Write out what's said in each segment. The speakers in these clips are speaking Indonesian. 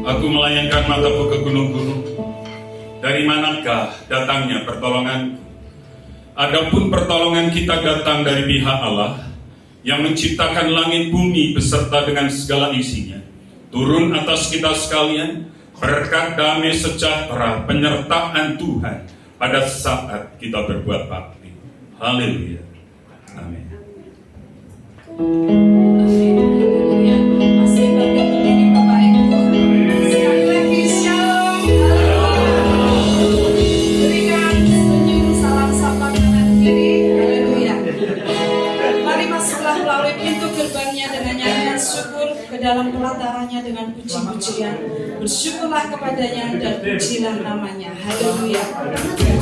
Aku melayangkan mataku ke gunung-gunung. Dari manakah datangnya pertolonganku? Adapun pertolongan kita datang dari pihak Allah yang menciptakan langit bumi beserta dengan segala isinya. Turun atas kita sekalian berkat damai sejahtera penyertaan Tuhan pada saat kita berbuat bakti. Haleluya. Amin. Dalam pelatarannya dengan puji-pujian, bersyukurlah kepadanya dan pujilah namanya. Haleluya. Dengan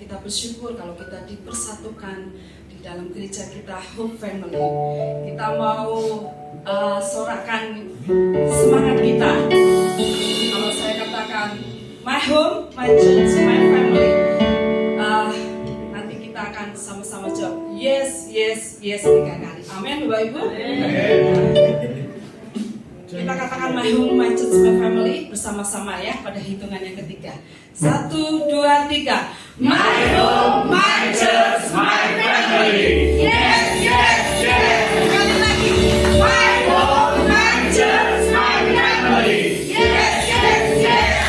kita bersyukur kalau kita dipersatukan di dalam gereja kita Hope Family. Kita mau sorakan semangat kita. Kalau saya katakan my home, my church, my family, nanti kita akan sama-sama jawab yes, yes, yes 3 kali. Amin, Bapak Ibu. Kita katakan my home, my church, my family bersama-sama ya pada hitungan yang ketiga. 1, 2, 3. My home, my church, my family. Yes, yes, yes. Sekali lagi. My home, my church, my family. Yes, yes, yes.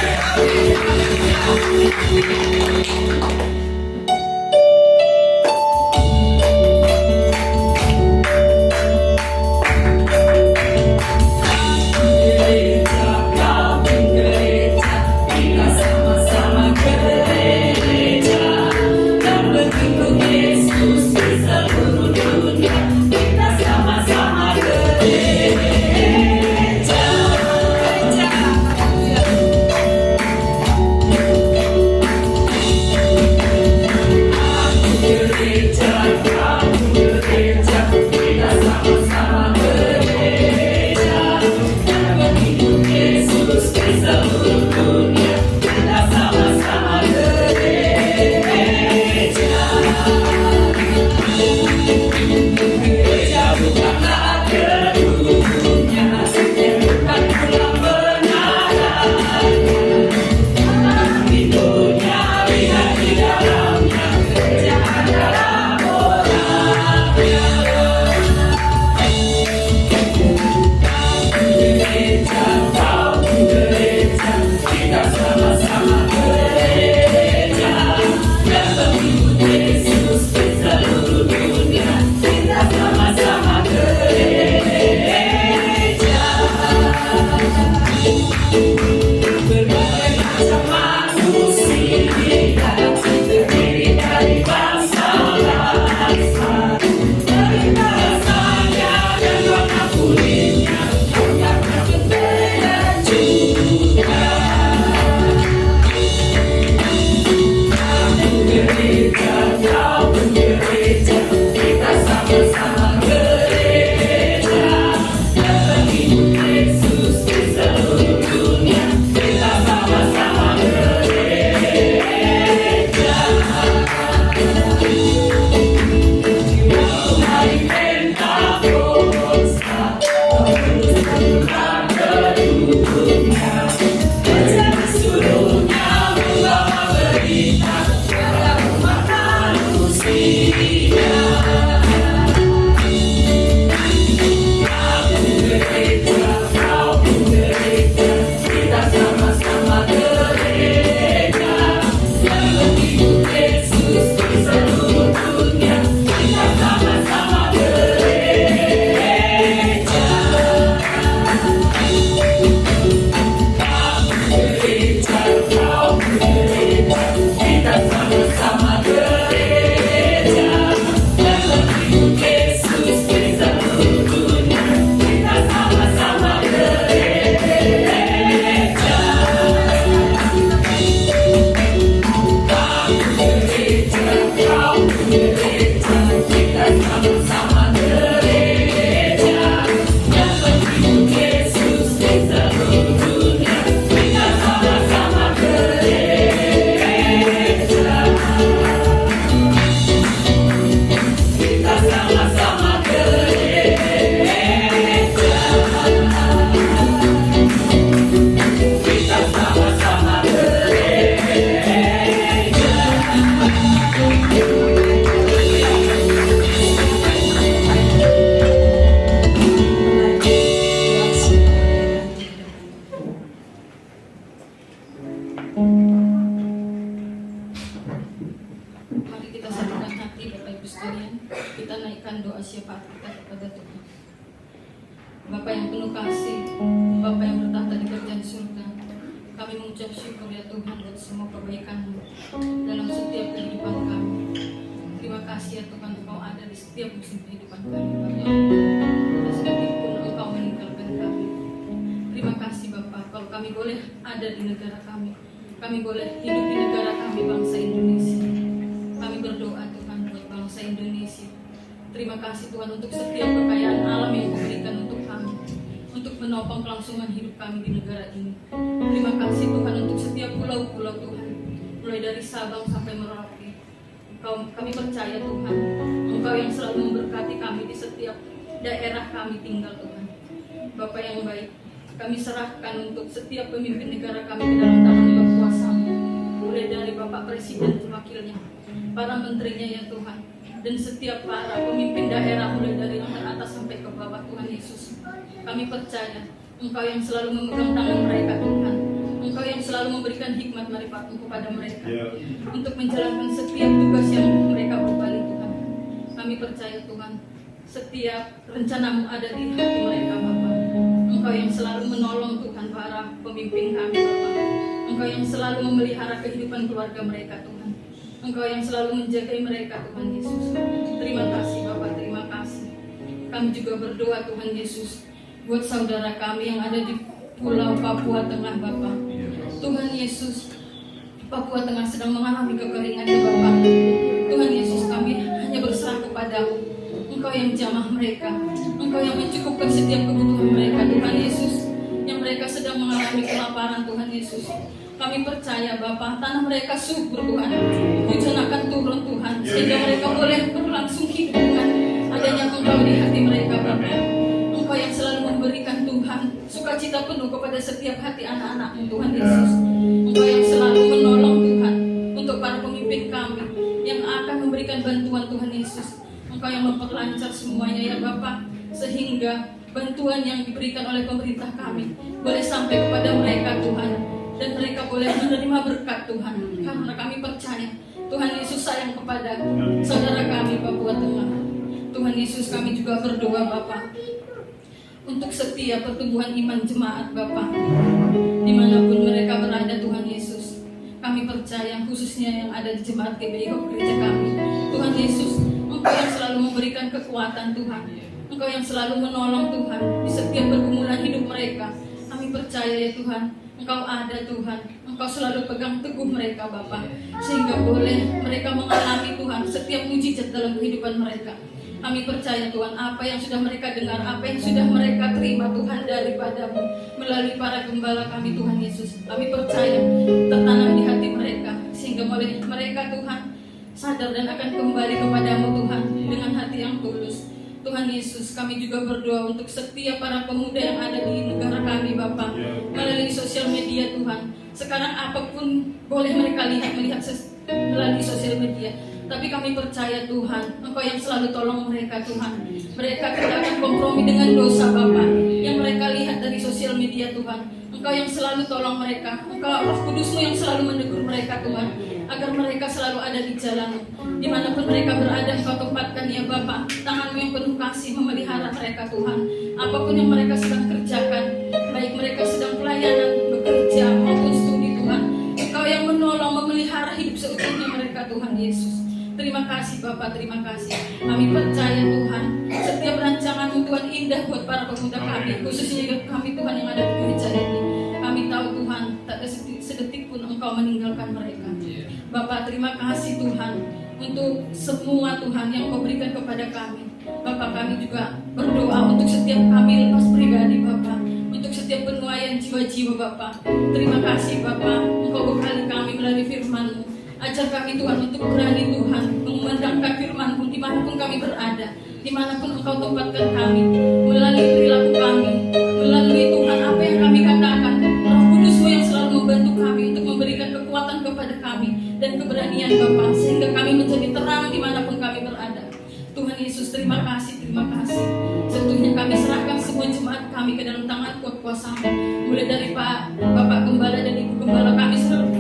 Bapa yang penuh kasih, Bapa yang bertahta di kerajaan surga, kami mengucap syukur ya Tuhan buat semua kebaikan-Mu dalam setiap kehidupan kami. Terima kasih ya Tuhan, Engkau ada di setiap musim kehidupan kami, Bapa. Sedetik pun Engkau meninggalkan kami. Terima kasih Bapa, kalau kami boleh ada di negara kami boleh hidup di negara kami, bangsa Indonesia. Tuhan untuk setiap kekayaan alam yang Kau berikan untuk kami, untuk menopang kelangsungan hidup kami di negara ini. Terima kasih Tuhan untuk setiap pulau-pulau Tuhan, mulai dari Sabang sampai Merauke. Kami percaya Tuhan, Engkau yang selalu memberkati kami di setiap daerah kami tinggal Tuhan. Bapa yang baik, kami serahkan untuk setiap pemimpin negara kami ke dalam tangan kuasa, mulai dari Bapak Presiden dan wakilnya, para menterinya ya Tuhan, dan setiap para pemimpin daerah mulai dari yang teratas sampai ke bawah Tuhan Yesus. Kami percaya Engkau yang selalu memegang tangan mereka Tuhan, Engkau yang selalu memberikan hikmat marifat-Mu kepada mereka untuk menjalankan setiap tugas yang mereka berbalik Tuhan. Kami percaya Tuhan, setiap rencana-Mu ada di hati mereka Bapa. Engkau yang selalu menolong Tuhan para pemimpin kami Bapa. Engkau yang selalu memelihara kehidupan keluarga mereka Tuhan. Engkau yang selalu menjaga mereka Tuhan Yesus. Terima kasih Bapa, terima kasih. Kami juga berdoa Tuhan Yesus buat saudara kami yang ada di Pulau Papua Tengah Bapa. Tuhan Yesus, Papua Tengah sedang mengalami kekeringan ya Bapa. Tuhan Yesus, kami hanya berserah kepada-Mu. Engkau yang jamah mereka, Engkau yang mencukupkan setiap kebutuhan mereka Tuhan Yesus. Yang mereka sedang mengalami kelaparan Tuhan Yesus, kami percaya Bapa, tanah mereka subur Tuhan, hujan akan turun Tuhan, sehingga mereka boleh berlangsung hidup Tuhan. Adanya Engkau di hati mereka Bapa. Engkau yang selalu memberikan Tuhan sukacita penuh kepada setiap hati anak-anak-Mu Tuhan Yesus. Engkau yang selalu menolong Tuhan untuk para pemimpin kami yang akan memberikan bantuan Tuhan Yesus. Engkau yang memperlancar semuanya ya Bapa, sehingga bantuan yang diberikan oleh pemerintah kami boleh sampai kepada mereka Tuhan, dan mereka boleh menerima berkat Tuhan, karena kami percaya Tuhan Yesus sayang kepada saudara kami Papua Tengah. Tuhan Yesus, kami juga berdoa Bapa untuk setiap pertumbuhan iman jemaat Bapa dimanapun mereka berada Tuhan Yesus. Kami percaya khususnya yang ada di jemaat GBI Hope gereja kami Tuhan Yesus, Engkau yang selalu memberikan kekuatan Tuhan, Engkau yang selalu menolong Tuhan di setiap pergumulan hidup mereka. Kami percaya ya Tuhan, Engkau ada Tuhan, Engkau selalu pegang teguh mereka Bapa, sehingga boleh mereka mengalami Tuhan setiap mujizat dalam kehidupan mereka. Kami percaya Tuhan, apa yang sudah mereka dengar, apa yang sudah mereka terima Tuhan daripada-Mu melalui para gembala kami Tuhan Yesus, kami percaya tertanam di hati mereka, sehingga mulai mereka Tuhan sadar dan akan kembali kepada-Mu Tuhan dengan hati yang tulus. Tuhan Yesus, kami juga berdoa untuk setiap para pemuda yang ada di negara kami Bapa, melalui sosial media Tuhan. Sekarang apapun boleh mereka melihat melalui sosial media, tapi kami percaya Tuhan, Engkau yang selalu tolong mereka Tuhan. Mereka tidak akan kompromi dengan dosa Bapa yang mereka lihat dari sosial media Tuhan. Engkau yang selalu tolong mereka, Engkau Roh Kudus-Mu yang selalu menegur mereka Tuhan, agar mereka selalu ada di jalan-Mu. Dimanapun mereka berada, Engkau tempatkan ya Bapa, tangan-Mu yang penuh kasih memelihara mereka Tuhan. Apapun yang mereka sedang kerjakan, baik mereka sedang pelayanan, bekerja maupun studi Tuhan, Engkau yang menolong memelihara hidup seutuhnya mereka Tuhan Yesus. Terima kasih Bapa, terima kasih. Kami percaya Tuhan, setiap rancangan-Mu Tuhan indah buat para pemuda kami, khususnya kami Tuhan yang ada di gereja ini. Kami tahu Tuhan, tak ada sedetik pun Engkau meninggalkan mereka. Bapak, terima kasih Tuhan untuk semua Tuhan yang Kau berikan kepada kami. Bapak, kami juga berdoa untuk setiap kami lepas pribadi Bapak, untuk setiap penuaian jiwa-jiwa Bapak. Terima kasih Bapak, Engkau bekali kami melalui firman-Mu. Ajar kami Tuhan untuk berani Tuhan mengumandangkan firman-Mu dimanapun kami berada, dimanapun Engkau tempatkan kami, melalui perilaku kami, melalui Tuhan apa yang kami katakan. Roh Kudus-Mu yang selalu membantu kami untuk memberikan kekuatan kepada kami dan keberanian Bapa, sehingga kami menjadi terang dimanapun kami berada. Tuhan Yesus, terima kasih, terima kasih. Sesungguhnya kami serahkan semua jemaat kami ke dalam tangan kuasa-Mu, mulai dari Bapak Gembala dan Ibu Gembala kami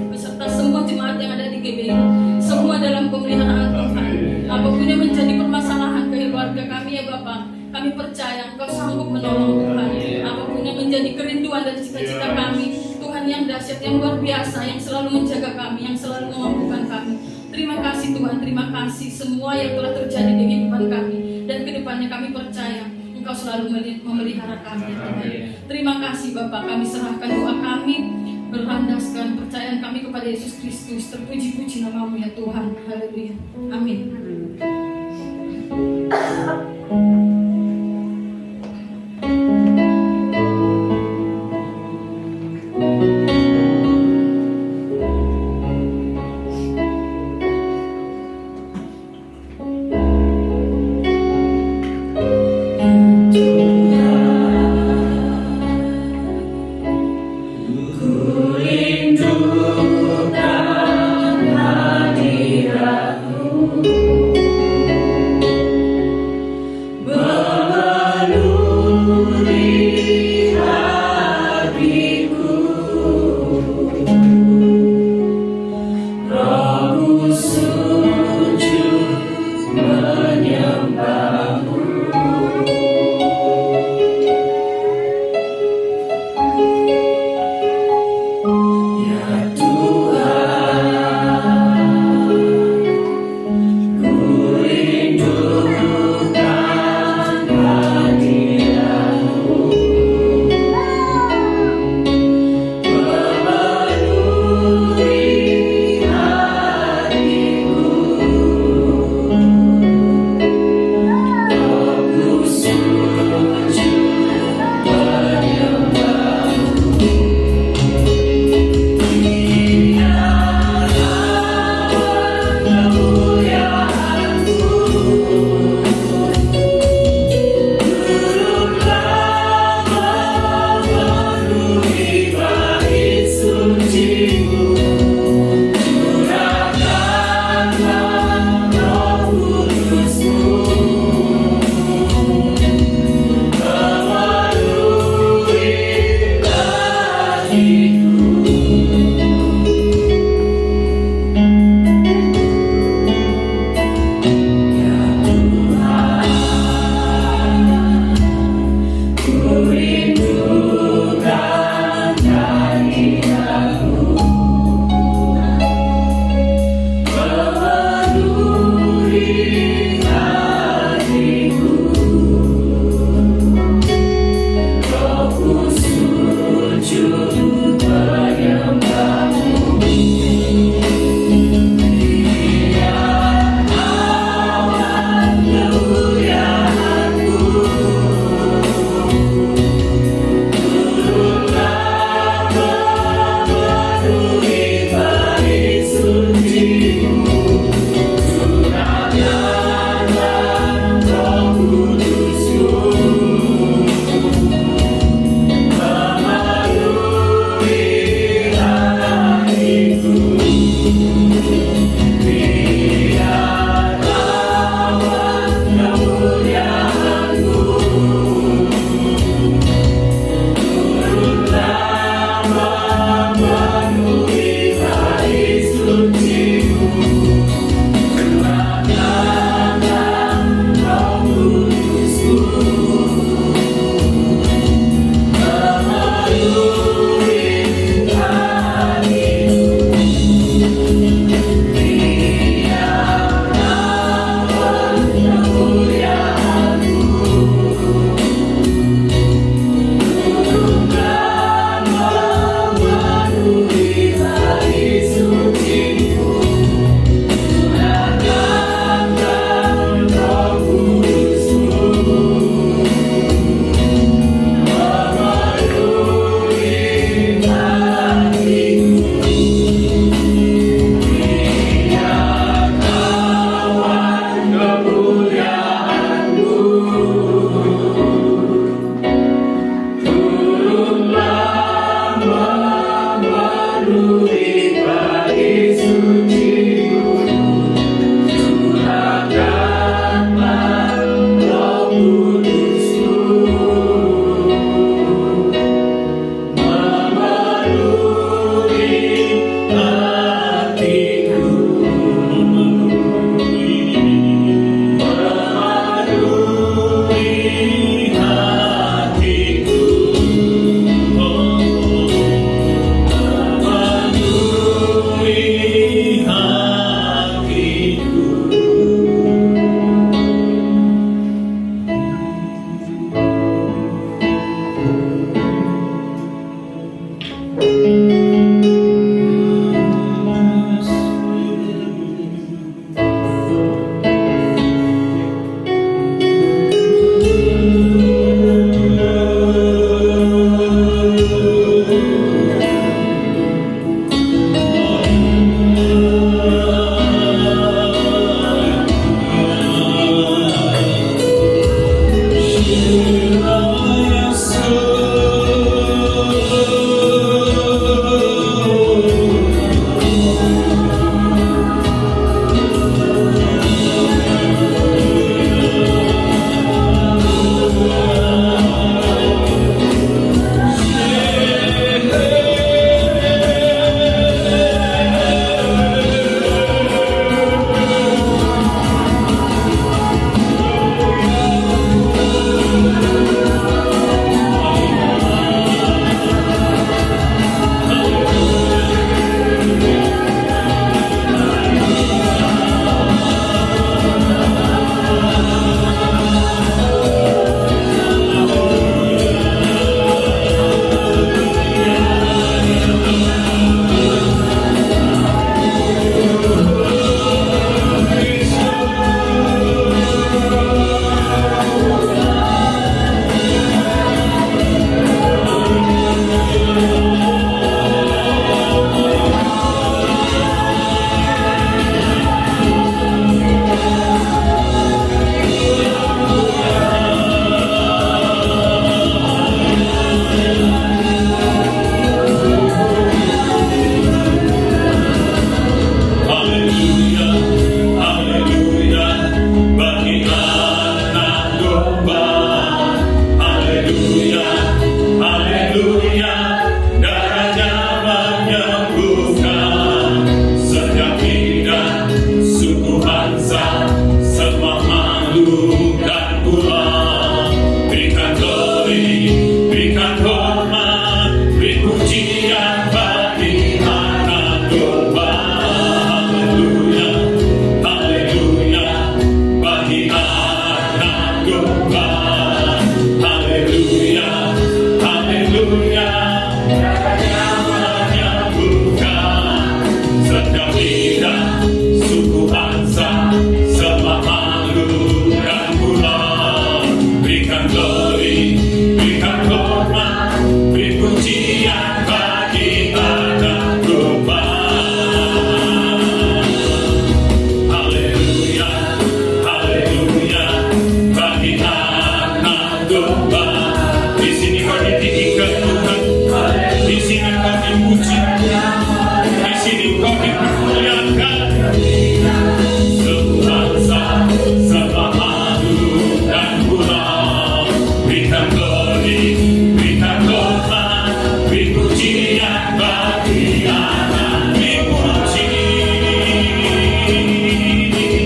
beserta semua jemaat yang ada di GBI, semua dalam pemeliharaan Tuhan. Apapun yang menjadi permasalahan keluarga kami ya Bapak, kami percaya Engkau sanggup menolong Tuhan. Apapun yang menjadi kerinduan dan cita-cita kami, Tuhan yang dahsyat, yang luar biasa, yang selalu menjaga kami, yang selalu memampukan kami. Terima kasih Tuhan, terima kasih semua yang telah terjadi di kehidupan kami, dan kedepannya kami percaya Engkau selalu memelihara kami Tuhan. Terima kasih Bapak, kami serahkan doa kami, berlandaskan percayaan kami kepada Yesus Kristus. Terpuji-puji nama-Mu ya Tuhan. Haleluya. Amin. Ku haleluya, haleluya, bagi anak domba. Haleluya, haleluya, darahnya menyembuhkan setiap lidah, suku bangsa, semua makhluk dan pulau. Berikan glory, berikan hormat, beri pujian bagi anak domba. Haleluya, haleluya, bagi anak domba. Haleluya, haleluya, darahnya menyembuhkan setiap lidah, suku bangsa, semua makhluk dan pulau. Berikan glory, berikan hormat, beri pujian bagi anak domba. Haleluya, haleluya, bagi anak domba. Di sini kau ditinggikan Tuhan, di sini kau dipuji, di sini kau dipermuliakan. Sebangsa, sebangsa dan pulau. Berikan glory, berikan hormat, beri pujian bagi anak. Dipuji,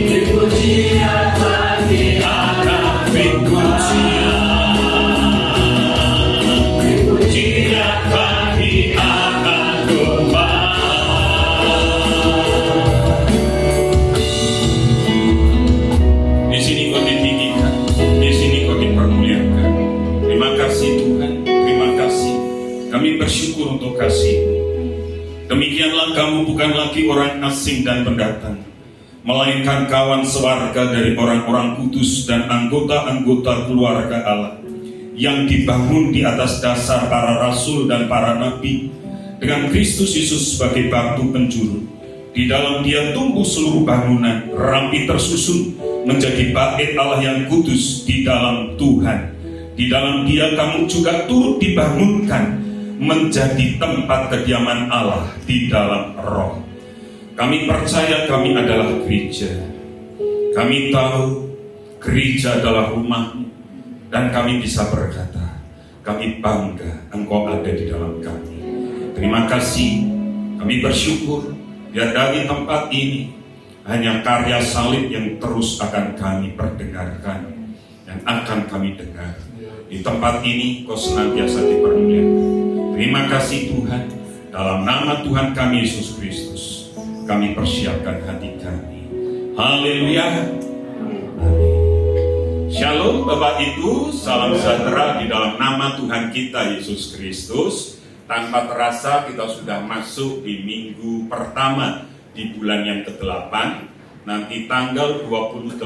dipujian bagi anak. Pujian bagi anak domba. Di sini kau ditinggikan, di sini kau dipermuliakan. Terima kasih Tuhan, terima kasih. Kami bersyukur untuk kasih-Mu. Demikianlah kamu bukan lagi orang asing dan pendatang, melainkan kawan sewarga dari orang-orang kudus dan anggota-anggota keluarga Allah, yang dibangun di atas dasar para rasul dan para nabi, dengan Kristus Yesus sebagai batu penjuru. Di dalam Dia tumbuh seluruh bangunan, rapi tersusun menjadi bait Allah yang kudus di dalam Tuhan. Di dalam Dia kamu juga turut dibangunkan menjadi tempat kediaman Allah di dalam Roh. Kami percaya kami adalah gereja. Kami tahu gereja adalah rumah-Mu, dan kami bisa berkata, kami bangga Engkau ada di dalam kami. Terima kasih, kami bersyukur biar dari tempat ini hanya karya salib yang terus akan kami perdengarkan, yang akan kami dengar. Di tempat ini Kau senantiasa dipermuliakan. Terima kasih Tuhan, dalam nama Tuhan kami Yesus Kristus, kami persiapkan hati kami. Haleluya. Shalom Bapak Ibu, salam sejahtera di dalam nama Tuhan kita Yesus Kristus. Tanpa terasa kita sudah masuk di minggu pertama di bulan yang ke-8. Nanti tanggal 28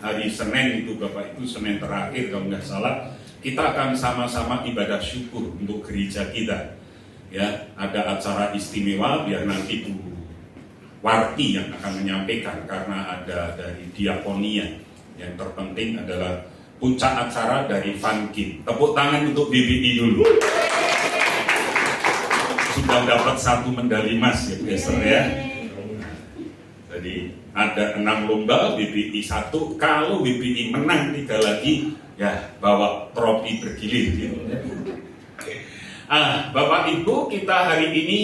hari Senin itu Bapak Ibu, Senin terakhir kalau nggak salah, kita akan sama-sama ibadah syukur untuk gereja kita. Ya, ada acara istimewa biar nanti Bu Warti yang akan menyampaikan, karena ada dari diakonia. Yang terpenting adalah puncak acara dari Funkin. Tepuk tangan untuk BBI dulu. Sudah dapat 1 medali emas ya Pastor ya. Jadi ada 6 lomba, BBI 1. Kalau BBI menang 3 lagi, ya bawa trofi bergilir gitu. Bapak Ibu, kita hari ini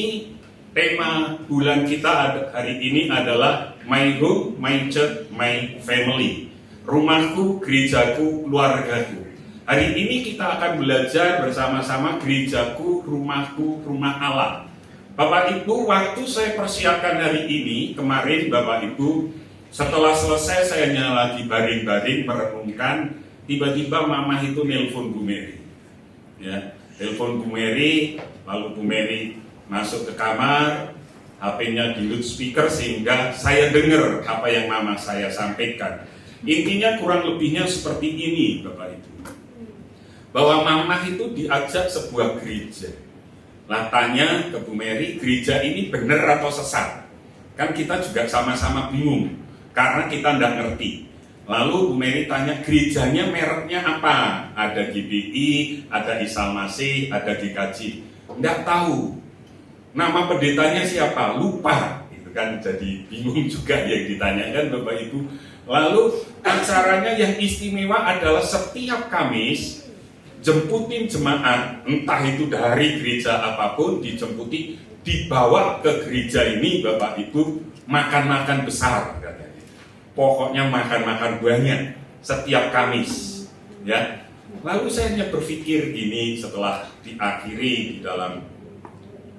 tema bulan kita hari ini adalah My Home, My Church, My Family. Rumahku, gerejaku, keluargaku. Hari ini kita akan belajar bersama-sama gerejaku, rumahku, rumah Allah. Bapak Ibu, waktu saya persiapkan hari ini, kemarin Bapak Ibu, setelah selesai saya hanya lagi baring-baring merenungkan, tiba-tiba Mama itu nelpon Bu Mary. Ya, telepon Bu Mary, lalu Bu Mary masuk ke kamar, HP-nya di loudspeaker sehingga saya dengar apa yang Mama saya sampaikan. Intinya kurang lebihnya seperti ini Bapak Ibu, bahwa Mama itu diajak sebuah gereja. Lah tanya ke Bu Mary, gereja ini benar atau sesat? Kan kita juga sama-sama bingung, karena kita tidak ngerti. Lalu Bu Mary tanya, gerejanya mereknya apa? Ada GBI, ada Isalmasi, ada GKJ. Tidak tahu. Nama pendetanya siapa? Lupa. Gitu. kan jadi bingung juga yang ditanyakan Bapak Ibu. Lalu acaranya yang istimewa adalah setiap Kamis jemputin jemaat, entah itu dari gereja apapun, dijemputi, dibawa ke gereja ini Bapak Ibu, makan-makan besar katanya. Pokoknya makan-makan banyak setiap Kamis, ya. Lalu saya hanya berpikir gini setelah diakhiri di dalam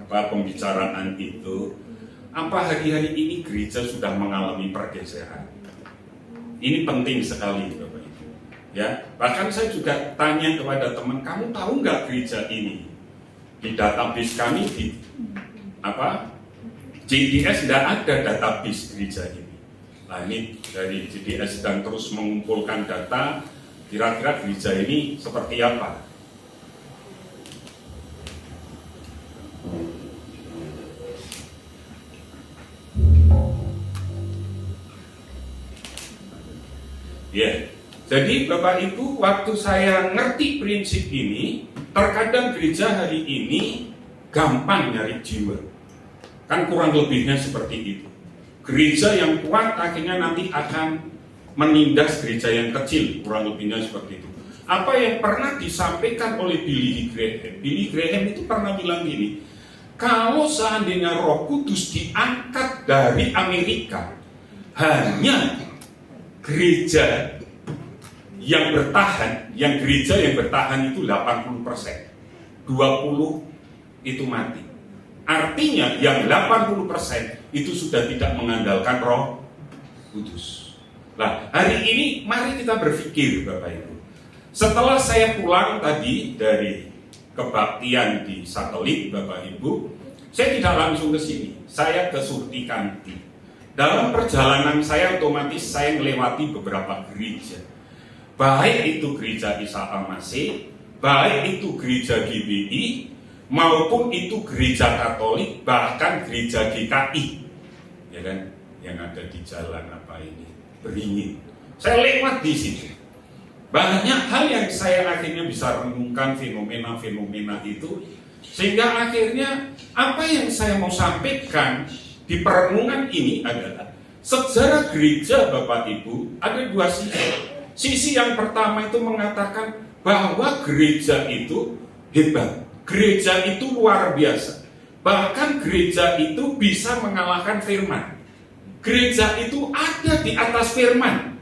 pembicaraan itu, apa hari-hari ini gereja sudah mengalami pergeseran? Ini penting sekali Bapak Ibu. Ya, bahkan saya juga tanya kepada teman, kamu tahu nggak gereja ini? Di database kami di JDS tidak ada database gereja ini. Nah ini dari JDS sedang terus mengumpulkan data, kira-kira gereja ini seperti apa? Ya, jadi Bapak Ibu, waktu saya ngerti prinsip ini, terkadang gereja hari ini gampang nyari jiwa. Kan kurang lebihnya seperti itu. Gereja yang kuat akhirnya nanti akan menindas gereja yang kecil, kurang lebihnya seperti itu. Apa yang pernah disampaikan oleh Billy Graham? Billy Graham itu pernah bilang gini, kalau seandainya Roh Kudus diangkat dari Amerika, hanya gereja yang bertahan, gereja yang bertahan itu 80%, 20 itu mati. Artinya yang 80% itu sudah tidak mengandalkan Roh Kudus. Nah, hari ini mari kita berpikir Bapak Ibu. Setelah saya pulang tadi dari kebaktian di satelit Bapak Ibu, saya tidak langsung ke sini, saya ke Surti Kanti. Dalam perjalanan saya otomatis saya melewati beberapa gereja. Baik itu gereja Isa Al-Masih, baik itu gereja GBI, maupun itu gereja Katolik, bahkan gereja GKI, ya kan, yang ada di jalan Beringin. Saya lewat di situ. Banyak hal yang saya akhirnya bisa renungkan fenomena-fenomena itu, sehingga akhirnya apa yang saya mau sampaikan di perenungan ini adalah sejarah gereja Bapak Ibu ada dua sisi. Sisi yang pertama itu mengatakan bahwa gereja itu hebat, gereja itu luar biasa, bahkan gereja itu bisa mengalahkan firman. Gereja itu ada di atas firman,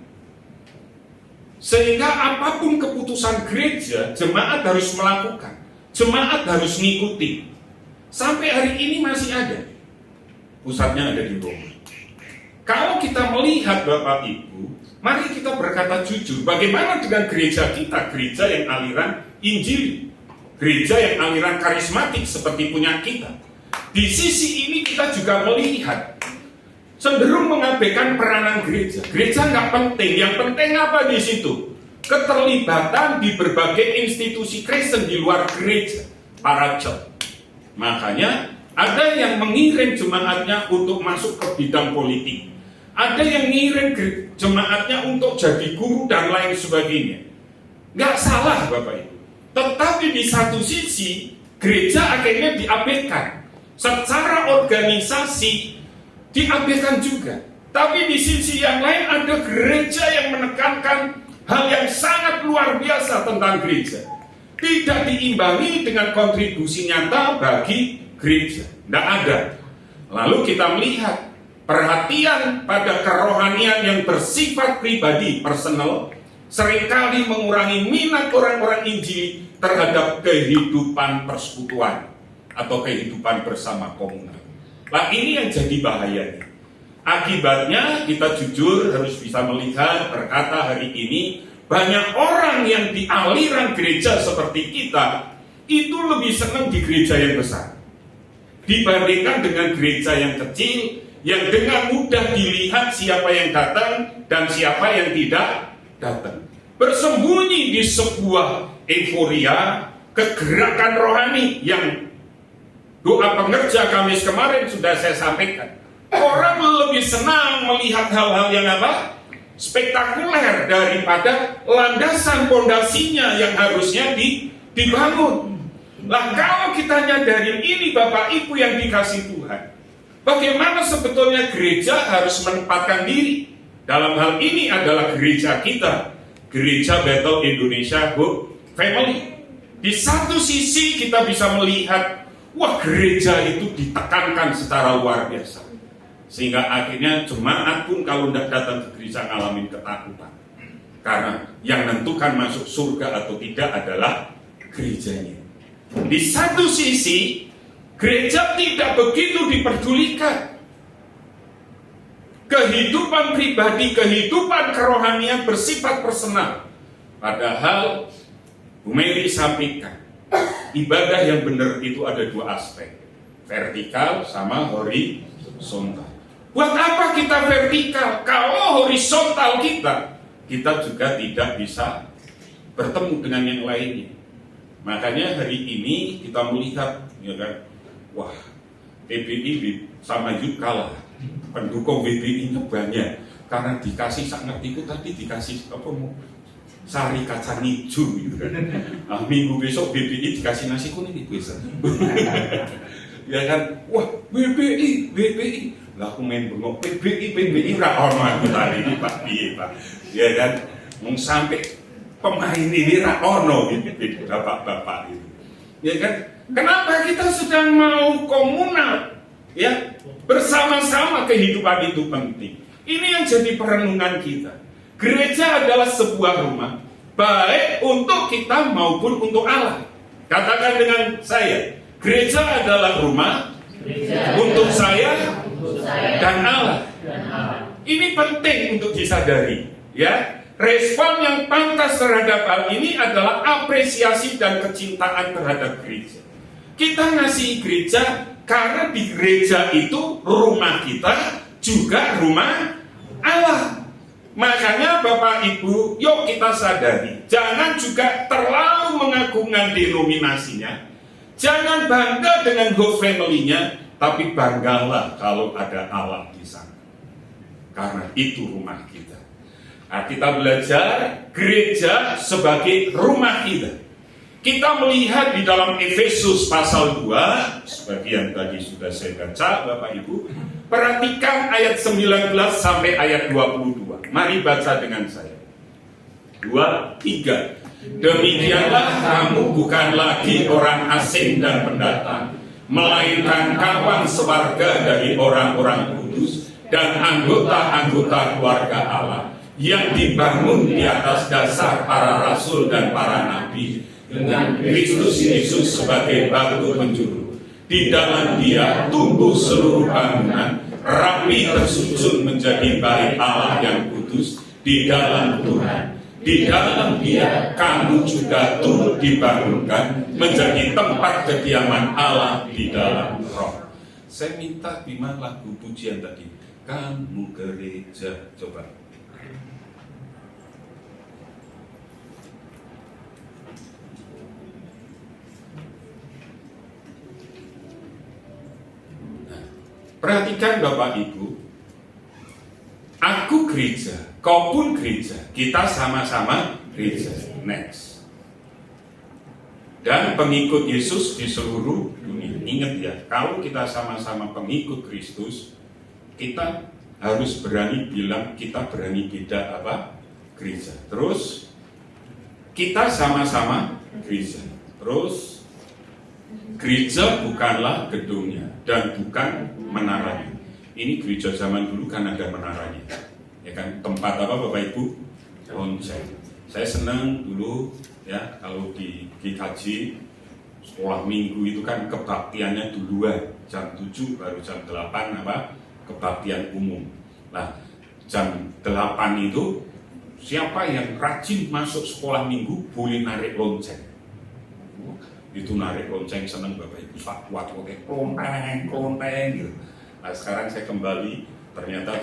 sehingga apapun keputusan gereja, jemaat harus melakukan, jemaat harus mengikuti. Sampai hari ini masih ada. Pusatnya ada di Roma. Kalau kita melihat Bapak Ibu, mari kita berkata jujur, bagaimana dengan gereja kita, gereja yang aliran Injil, gereja yang aliran karismatik seperti punya kita. Di sisi ini kita juga melihat cenderung mengabaikan peranan gereja. Gereja nggak penting, yang penting apa di situ? Keterlibatan di berbagai institusi Kristen di luar gereja, para church. Makanya ada yang mengirim jemaatnya untuk masuk ke bidang politik. Ada yang ngirim jemaatnya untuk jadi guru dan lain sebagainya. Nggak salah Bapak Ibu. Tetapi di satu sisi, gereja akhirnya diabaikan. Secara organisasi, diabaikan juga. Tapi di sisi yang lain ada gereja yang menekankan hal yang sangat luar biasa tentang gereja. Tidak diimbangi dengan kontribusi nyata bagi gereja. Tidak ada. Lalu kita melihat perhatian pada kerohanian yang bersifat pribadi, personal, seringkali mengurangi minat orang-orang Injil terhadap kehidupan persekutuan atau kehidupan bersama komunal. Nah ini yang jadi bahayanya. Akibatnya kita jujur harus bisa melihat, berkata hari ini banyak orang yang di aliran gereja seperti kita itu lebih senang di gereja yang besar dibandingkan dengan gereja yang kecil yang dengan mudah dilihat siapa yang datang dan siapa yang tidak datang. Bersembunyi di sebuah euforia, kegerakan rohani yang doa pengerja Kamis kemarin sudah saya sampaikan. Orang lebih senang melihat hal-hal yang spektakuler daripada landasan pondasinya yang harusnya dibangun. Nah kalau kita nyadarin ini Bapak Ibu yang dikasih Tuhan, Bagaimana sebetulnya gereja harus menempatkan diri? Dalam hal ini adalah gereja kita, Gereja Bethel Indonesia Hope Family. Di satu sisi kita bisa melihat, wah, gereja itu ditekankan secara luar biasa. Sehingga akhirnya jemaat pun kalau tidak datang ke gereja ngalamin ketakutan. Karena yang menentukan masuk surga atau tidak adalah gerejanya. Di satu sisi, gereja tidak begitu diperdulikan. Kehidupan pribadi, kehidupan kerohanian bersifat personal. Padahal Bu Mary sampaikan, ibadah yang benar itu ada dua aspek, vertikal sama horizontal. Buat apa kita vertikal? Kalau horizontal kita juga tidak bisa bertemu dengan yang lainnya. Makanya hari ini kita melihat, ya kan, wah, PBI sama Yud kalah. Pendukung PBI-nya banyak karena dikasih sangat itu tadi dikasih apa mau sari kacang hijau gitu kan. Nah, minggu besok PBI dikasih nasi kuning itu besok. Ya kan, wah, PBI. Lah aku main bengok PBI ra ono aku tadi ini Pak piye Pak. Ya kan, mau sampai pemain ini ra ono gitu bapak-bapak itu. Ya kan, kenapa kita sedang mau komunal? Ya, bersama-sama kehidupan itu penting. Ini yang jadi perenungan kita. Gereja adalah sebuah rumah, baik untuk kita maupun untuk Allah. Katakan dengan saya, gereja adalah rumah untuk saya dan Allah. Ini penting untuk disadari. Ya, respon yang pantas terhadap hal ini adalah apresiasi dan kecintaan terhadap gereja. Kita ngasih gereja karena di gereja itu rumah kita juga rumah Allah. Makanya Bapak Ibu, yuk kita sadari, jangan juga terlalu mengagungkan denominasinya, jangan bangga dengan whole family-nya, tapi banggalah kalau ada Allah di sana. Karena itu rumah kita. Nah, kita belajar gereja sebagai rumah kita. Kita melihat di dalam Efesus pasal 2, sebagian tadi sudah saya baca Bapak Ibu, perhatikan ayat 19 sampai ayat 22. Mari baca dengan saya. 2, 3. Demikianlah kamu bukan lagi orang asing dan pendatang, melainkan kawan sewarga dari orang-orang kudus dan anggota-anggota keluarga Allah yang dibangun di atas dasar para rasul dan para nabi, dengan Kristus Yesus sebagai batu penjuru. Di dalam Dia tumbuh seluruh bangunan, rapi tersusun menjadi bait Allah yang kudus di dalam Tuhan. Di dalam Dia kamu juga turut dibangunkan menjadi tempat kediaman Allah di dalam Roh. Saya minta Bima lagu pujian tadi, kamu gereja, coba. Perhatikan Bapak Ibu, aku gereja, kau pun gereja, kita sama-sama gereja. Next. Dan pengikut Yesus di seluruh dunia. Ingat ya, kalau kita sama-sama pengikut Kristus, kita harus berani bilang kita berani beda apa? Gereja. Terus, kita sama-sama gereja. Terus, gereja bukanlah gedungnya dan bukan menaranya. Ini gereja zaman dulu kan ada menaranya, ya kan, tempat apa Bapak Ibu? Lonceng. Saya senang dulu ya kalau di GKJ sekolah minggu itu kan kebaktiannya duluan jam 7 baru jam 8 apa kebaktian umum. Nah jam 8 itu siapa yang rajin masuk sekolah minggu boleh narik lonceng. Itu narik lonceng seneng Bapak Ibu kuat oke klonteng gitu. Nah sekarang saya kembali ternyata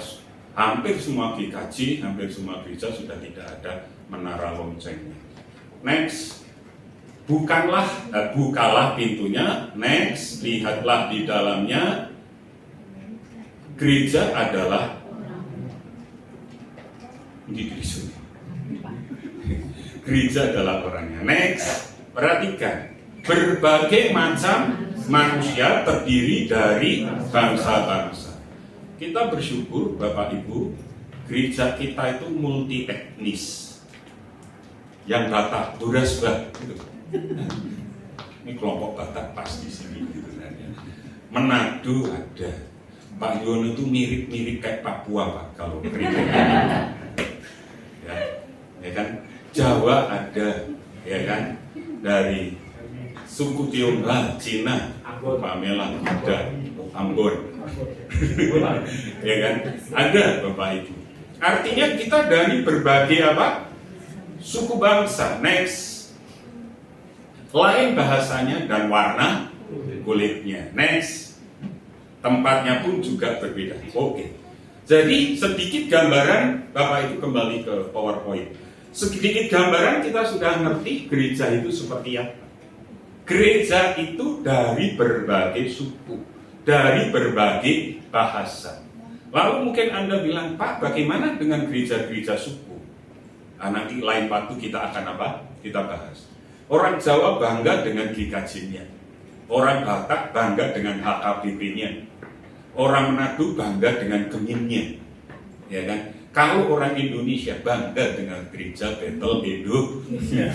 hampir semua GKJ, hampir semua gereja sudah tidak ada menara loncengnya. Next, bukalah pintunya. Next, lihatlah di dalamnya. Gereja adalah di sini. Gereja adalah orangnya. Next, perhatikan berbagai macam manusia terdiri dari bangsa-bangsa. Kita bersyukur Bapak Ibu, gereja kita itu multi etnis. Yang Batak, Duras Bah, gitu. Ini kelompok Batak pas di sini gitu kan ya. Manado ada. Pak Yono itu mirip-mirip kayak Papua Pak kalau gereja. Ya kan? Jawa ada, ya kan? Dari suku Tionghoa, Cina, Pamela ada, Ambon. Ya kan? Ada Bapak Ibu. Artinya kita dari berbagai apa? Suku bangsa. Next. Lain bahasanya dan warna kulitnya. Next. Tempatnya pun juga berbeda. Oke. Jadi sedikit gambaran, Bapak Ibu kembali ke PowerPoint. Sedikit gambaran kita sudah ngerti gereja itu seperti apa. Gereja itu dari berbagai suku, dari berbagai bahasa. Lalu mungkin Anda bilang, Pak, bagaimana dengan gereja-gereja suku? Nanti lain waktu kita akan apa? Kita bahas. Orang Jawa bangga dengan GKJ-nya. Orang Batak bangga dengan HKBP-nya. Orang Manado bangga dengan Geminnya. Ya kan? Kalau orang Indonesia bangga dengan gereja Betel Indonesia.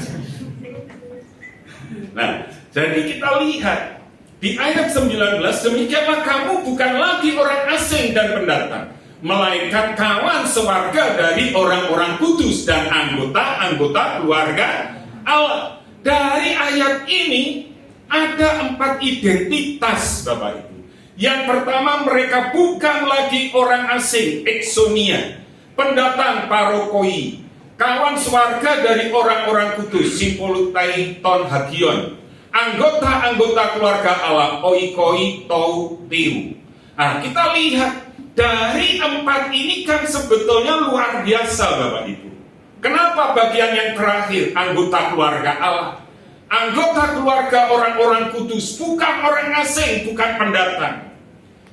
Nah, jadi kita lihat di ayat 19, demikianlah kamu bukan lagi orang asing dan pendatang, melainkan kawan sewarga dari orang-orang kudus dan anggota-anggota keluarga Allah. Dari ayat ini ada 4 identitas Bapak Ibu. Yang pertama, mereka bukan lagi orang asing, eksonia. Pendatang, parokoi, kawan sewarga dari orang-orang kudus, simpolutai ton hagion, anggota-anggota keluarga Allah, oikoi tau tiu. Nah, kita lihat dari 4 ini kan sebetulnya luar biasa Bapak Ibu. Kenapa bagian yang terakhir, anggota keluarga Allah? Anggota keluarga orang-orang kudus, bukan orang asing, bukan pendatang.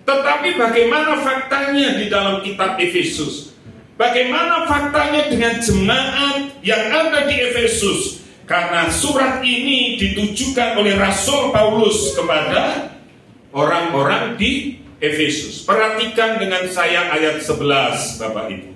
Tetapi bagaimana faktanya di dalam kitab Efesus? Bagaimana faktanya dengan jemaat yang ada di Efesus? Karena surat ini ditujukan oleh Rasul Paulus kepada orang-orang di Efesus. Perhatikan dengan saya ayat 11 Bapak Ibu.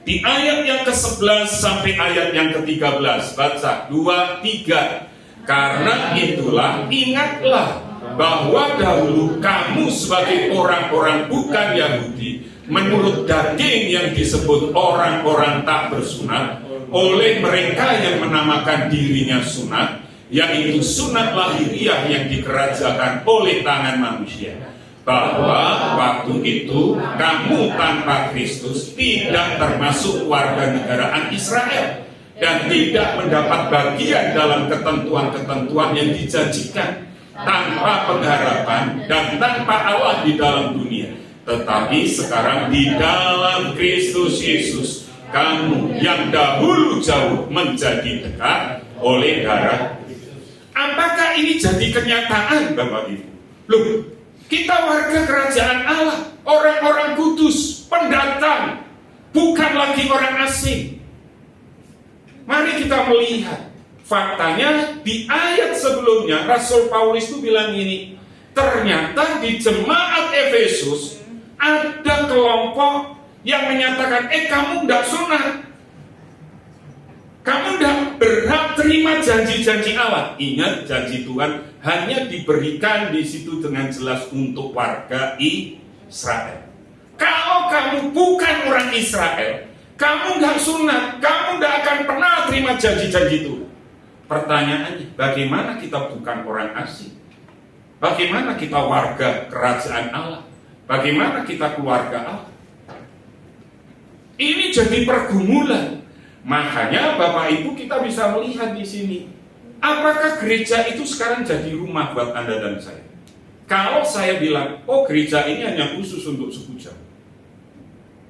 Di ayat yang ke-11 sampai ayat yang ke-13. Baca 2, 3. Karena itulah ingatlah bahwa dahulu kamu sebagai orang-orang bukan Yahudi menurut daging yang disebut orang-orang tak bersunat oleh mereka yang menamakan dirinya sunat, yaitu sunat lahiriah yang dikerjakan oleh tangan manusia, bahwa waktu itu kamu tanpa Kristus tidak termasuk warga negaraan Israel dan tidak mendapat bagian dalam ketentuan-ketentuan yang dijanjikan, tanpa pengharapan dan tanpa Allah di dalam dunia. Tetapi sekarang di dalam Kristus Yesus, kamu yang dahulu jauh menjadi dekat oleh darah. Apakah ini jadi kenyataan Bapak Ibu? Loh, kita warga kerajaan Allah, orang-orang kudus, pendatang, bukan lagi orang asing. Mari kita melihat faktanya di ayat sebelumnya. Rasul Paulus itu bilang ini, ternyata di jemaat Efesus ada kelompok yang menyatakan, kamu tidak sunat, kamu tidak berhak terima janji-janji Allah. Ingat, janji Tuhan hanya diberikan di situ dengan jelas untuk warga Israel. Kalau kamu bukan orang Israel, kamu nggak sunat, kamu nggak akan pernah terima janji-janji Tuhan. Pertanyaannya, bagaimana kita bukan orang asing? Bagaimana kita warga kerajaan Allah? Bagaimana kita keluarga Allah? Ini jadi pergumulan. Makanya Bapak Ibu kita bisa melihat di sini, apakah gereja itu sekarang jadi rumah buat Anda dan saya? Kalau saya bilang, oh gereja ini hanya khusus untuk suku Jawa,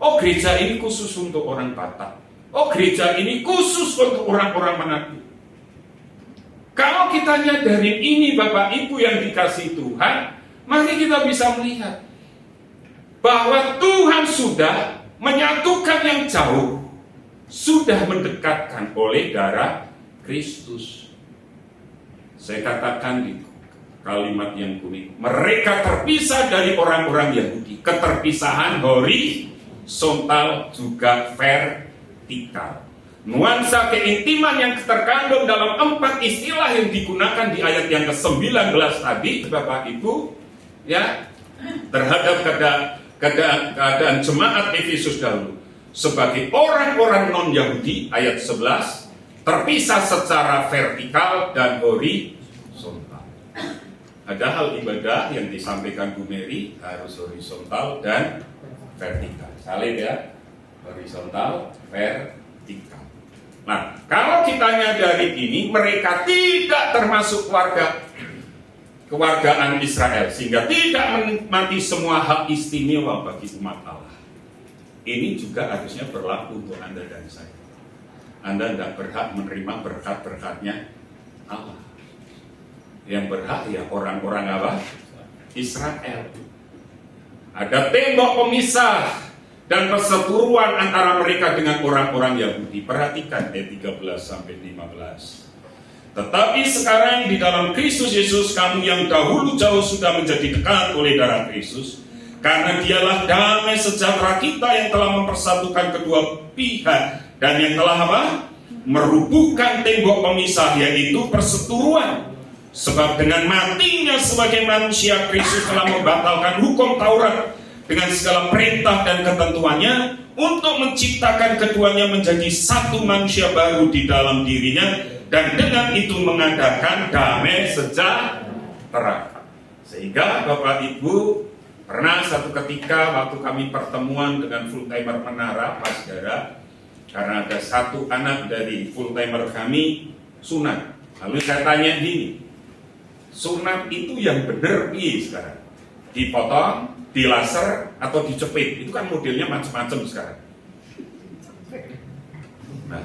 oh gereja ini khusus untuk orang Batak, oh gereja ini khusus untuk orang-orang Manado. Kalau kita nyadarin ini Bapak Ibu yang dikasih Tuhan, mari kita bisa melihat bahwa Tuhan sudah menyatukan yang jauh, sudah mendekatkan oleh darah Kristus. Saya katakan di kalimat yang unik. Mereka terpisah dari orang-orang Yahudi. Keterpisahan horizontal juga vertikal. Nuansa keintiman yang terkandung dalam 4 istilah yang digunakan di ayat yang ke-19 tadi, Bapak Ibu, ya, terhadap keadaan jemaat Efesus dahulu sebagai orang-orang non-Yahudi, ayat 11, terpisah secara vertikal dan horizontal. Ada hal ibadah yang disampaikan Bu Mary harus horizontal dan vertikal. Salib ya, horizontal, vertikal. Nah, kalau kita nyadari ini, mereka tidak termasuk kewargaan Israel, sehingga tidak menikmati semua hak istimewa bagi umat Allah. Ini juga harusnya berlaku untuk Anda dan saya. Anda tidak berhak menerima berkat-berkatnya Allah. Yang berhak ya orang-orang apa? Israel. Ada tembok pemisah dan perseteruan antara mereka dengan orang-orang Yahudi. Perhatikan ayat 13-15. Tetapi sekarang di dalam Kristus Yesus, kamu yang dahulu jauh sudah menjadi dekat oleh darah Kristus, karena dialah damai sejahtera kita yang telah mempersatukan kedua pihak dan yang telah apa? Merubuhkan tembok pemisah, yaitu perseteruan. Sebab dengan matinya sebagai manusia, Kristus telah membatalkan hukum Taurat dengan segala perintah dan ketentuannya untuk menciptakan keduanya menjadi satu manusia baru di dalam dirinya, dan dengan itu mengadakan damai sejahtera. Sehingga Bapak Ibu, pernah satu ketika waktu kami pertemuan dengan full timer Menara, Pak Saudara, karena ada satu anak dari full timer kami sunat. Lalu saya tanya gini, sunat itu yang benar sekarang? Dipotong, di laser atau dicepit? Itu kan modelnya macam-macam sekarang. Nah,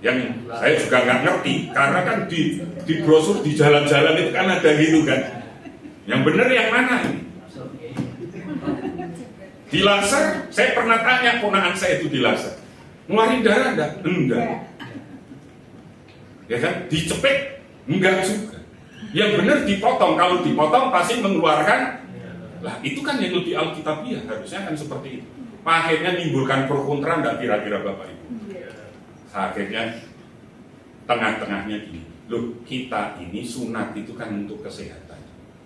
yang saya juga nggak ngerti, karena kan di brosur di jalan-jalan itu kan ada gitu kan. Yang benar yang mana ini? Di laser, saya pernah tanya ponakan saya itu di laser, ngeluarin darah enggak? Enggak. Ya kan? Dicepit? Enggak juga. Yang benar dipotong, kalau dipotong pasti mengeluarkan. Lah itu kan yang lebih alkitabiah, harusnya kan seperti itu. Akhirnya menimbulkan pro kontra enggak kira-kira Bapak Ibu? Akhirnya tengah-tengahnya gini, loh kita ini sunat itu kan untuk kesehatan,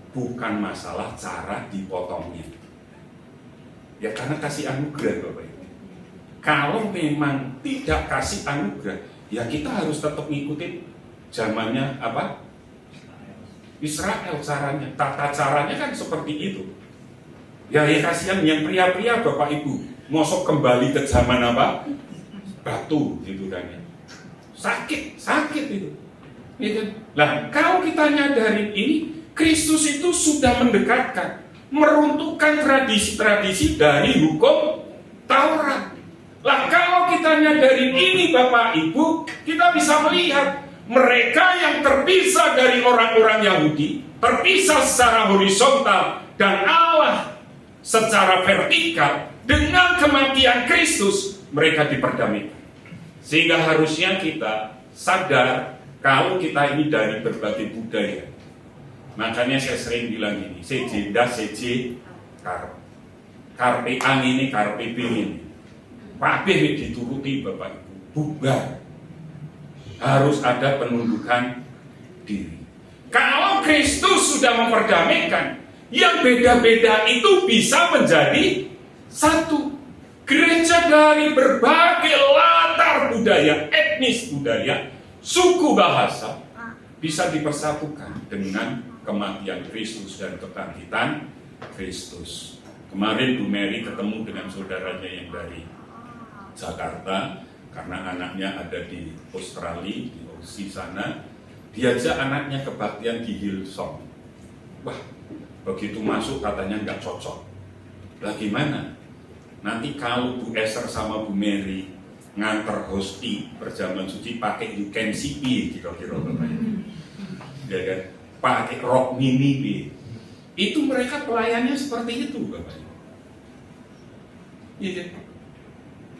bukan masalah cara dipotongnya. Ya karena kasih anugerah Bapak Ibu. Kalau memang tidak kasih anugerah, ya kita harus tetap ngikutin zamannya apa? Israel caranya, tata caranya kan seperti itu. Ya kasihan yang pria-pria Bapak Ibu, mosok kembali ke zaman apa? Batu gitu kan ya. Sakit itu. Gitu. Nah, kalau kita nyadarin ini, Kristus itu sudah mendekatkan, meruntuhkan tradisi-tradisi dari hukum Taurat. Lah kalau kita nyadarin ini Bapak Ibu, kita bisa melihat mereka yang terpisah dari orang-orang Yahudi, terpisah secara horizontal, dan Allah secara vertikal, dengan kematian Kristus mereka diperdamaikan. Sehingga harusnya kita sadar kalau kita ini dari berbagai budaya. Makanya saya sering bilang ini, sejenda seje karpe ang ini, karpe bing ini. Kabeh dituruti Bapak Ibu, bubar. Harus ada penundukan diri. Kalau Kristus sudah memperdamaikan, yang beda-beda itu bisa menjadi satu. Gereja dari berbagai latar budaya, etnis budaya, suku bahasa bisa dipersatukan dengan kematian Kristus dan kebangkitan Kristus. Kemarin Bu Mary ketemu dengan saudaranya yang dari Jakarta, karena anaknya ada di Australia, di Aussie sana. Diajak anaknya kebaktian di Hillsong. Wah, begitu masuk katanya nggak cocok. Lah gimana? Nanti kalau Bu Esther sama Bu Mary nganter hosti perjamuan suci pakai you can see me, kira-kira ya kan? Pakai rok mini itu mereka pelayannya seperti itu Bapak. Iya kan?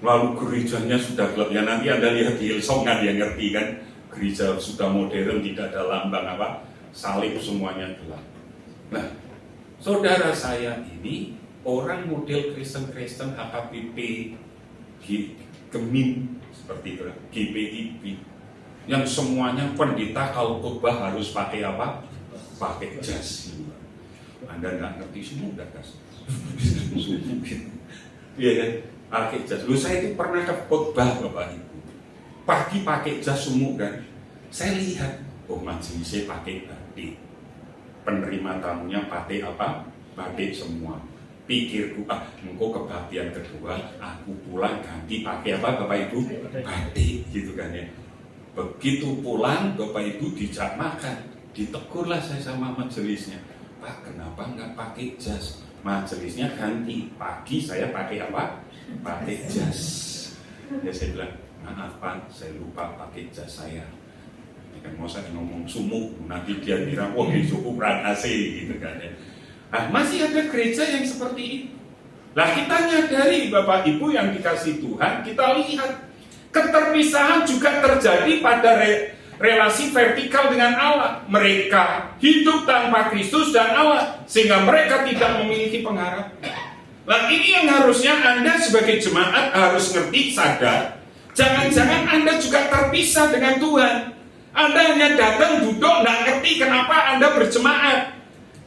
Lalu gerejanya sudah gelap, ya nanti Anda lihat di Hillsong kan, dia ngerti kan, gereja sudah modern, tidak ada lambang apa, salib semuanya gelap. Nah, saudara saya ini orang model Kristen-Kristen HKBP, Gemim, seperti itu, GPIP, yang semuanya pendeta kalau khotbah harus pakai apa? Pakai jas. Anda nggak ngerti semua udah kas. Iya kan? Pakai jas. Lu saya itu pernah ke khotbah Bapak Ibu. Pagi pakai jas sumuk kan. Saya lihat, oh majelisnya pakai batik. Penerima tamunya pakai apa? Batik semua. Pikirku, engkau kebaktian kedua, aku pulang ganti pakai apa Bapak Ibu? Batik gitu kan ya. Begitu pulang Bapak Ibu dijak makan, ditegurlah saya sama majelisnya. Pak, kenapa nggak pakai jas? Majelisnya ganti, pagi saya pakai apa? Pakai jas. Ya saya bilang, maaf Pak, saya lupa pakai jas saya. Ini kan mau saya ngomong sumuk, nanti dia bilang, wah ini cukup AC gitu kan ya. Nah, masih ada gereja yang seperti itu. Lah kita nyadari Bapak Ibu yang dikasih Tuhan, kita lihat keterpisahan juga terjadi pada relasi vertikal dengan Allah. Mereka hidup tanpa Kristus dan Allah, sehingga mereka tidak memiliki pengharapan. Nah ini yang harusnya Anda sebagai jemaat harus ngerti, sadar. Jangan-jangan Anda juga terpisah dengan Tuhan. Anda hanya datang, duduk, nggak ngerti kenapa Anda berjemaat.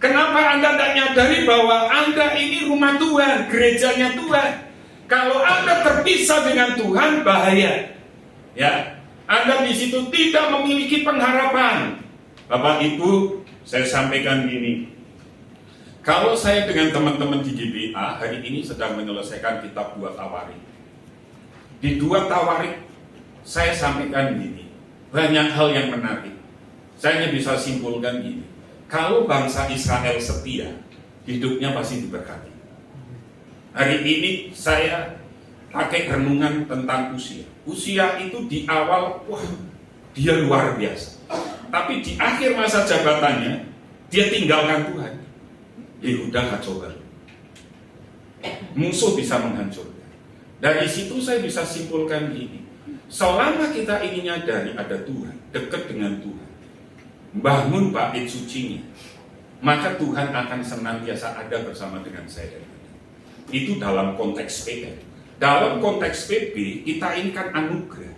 Kenapa Anda tidak nyadari bahwa Anda ini rumah Tuhan, gerejanya Tuhan. Kalau Anda terpisah dengan Tuhan, bahaya. Ya, Anda di situ tidak memiliki pengharapan. Bapak Ibu, saya sampaikan gini. Kalau saya dengan teman-teman di GBA hari ini sedang menyelesaikan kitab 2 Tawarik. Di 2 Tawarik, saya sampaikan gini. Banyak hal yang menarik. Saya hanya bisa simpulkan gini. Kalau bangsa Israel setia, hidupnya pasti diberkati. Hari ini saya pakai renungan tentang Usia. Usia itu di awal, wah, dia luar biasa. Tapi di akhir masa jabatannya, dia tinggalkan Tuhan. Yehuda kacau balau. Musuh bisa menghancurkan. Dari situ saya bisa simpulkan gini. Selama kita ingin nyadari ada Tuhan, dekat dengan Tuhan, bangun bait sucinya, maka Tuhan akan senantiasa ada bersama dengan saya dan Anda. Itu dalam konteks PB. Dalam konteks PB, kita ini kan anugerah.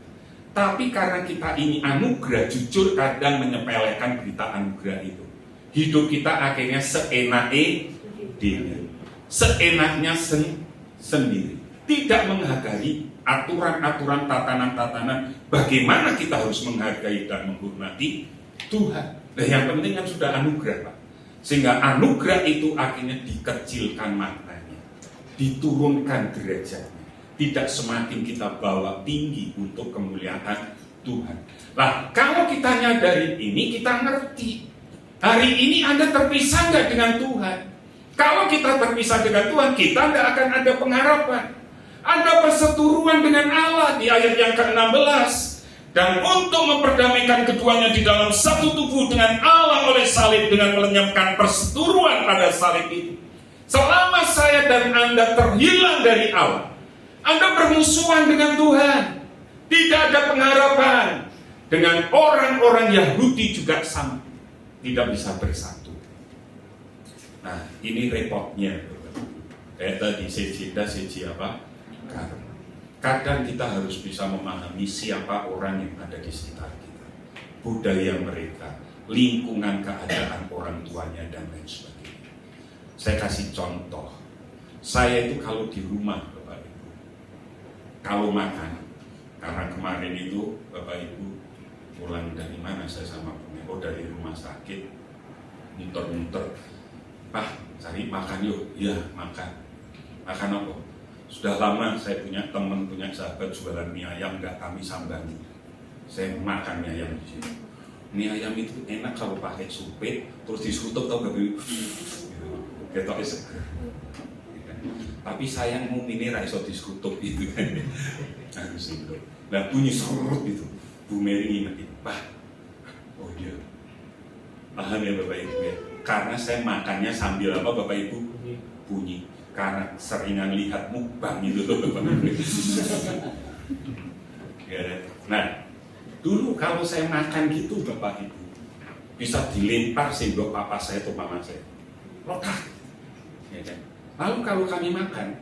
Tapi karena kita ini anugerah, jujur kadang menyepelekan berita anugerah itu. Hidup kita akhirnya seenaknya diri, seenaknya sendiri. Tidak menghargai aturan-aturan, tatanan-tatanan bagaimana kita harus menghargai dan menghormati Tuhan. Nah, yang penting kan sudah anugerah, Pak. Sehingga anugerah itu akhirnya dikecilkan maknanya, diturunkan derajatnya, tidak semakin kita bawa tinggi untuk kemuliaan Tuhan. Nah, kalau kita nyadari ini, kita ngerti. Hari ini Anda terpisah nggak dengan Tuhan? Kalau kita terpisah dengan Tuhan, kita tidak akan ada pengharapan. Anda perseteruan dengan Allah di ayat yang ke-16. Dan untuk memperdamaikan keduanya di dalam satu tubuh dengan Allah oleh salib, dengan melenyapkan perseteruan pada salib itu. Selama saya dan Anda terhilang dari Allah, Anda bermusuhan dengan Tuhan. Tidak ada pengharapan. Dengan orang-orang Yahudi juga sama. Tidak bisa bersatu. Nah, ini repotnya. Kayak tadi seji apa? Karena kadang kita harus bisa memahami siapa orang yang ada di sekitar kita, budaya mereka, lingkungan keadaan orang tuanya, dan lain sebagainya. Saya kasih contoh. Saya itu kalau di rumah, Bapak Ibu, kalau makan, karena kemarin itu Bapak Ibu pulang dari mana saya sama punya, dari rumah sakit, muter-muter, Pak, cari makan yuk. Ya, makan. Makan apa? Sudah lama saya punya teman, punya sahabat jualan mie ayam, nggak kami sambangi. Saya makan mie ayam di sini. Mie ayam itu enak kalau pakai supet, terus disutup tau gak? Ketoknya seger. Tapi sayang mau mie raiso disutup gitu kan. Harus itu. Nah bunyi serut gitu. Bu Mary ingetin, Pak. Oh iya. Paham ya Bapak Ibu ya. Karena saya makannya sambil apa Bapak Ibu? Bunyi. Karena seringan lihat mukbang itu Bapak Ibu. Nah, dulu kalau saya makan gitu Bapak Ibu, bisa dilempar sendok papa saya atau mama saya. Rotak. Ya kan? Lalu kalau kami makan,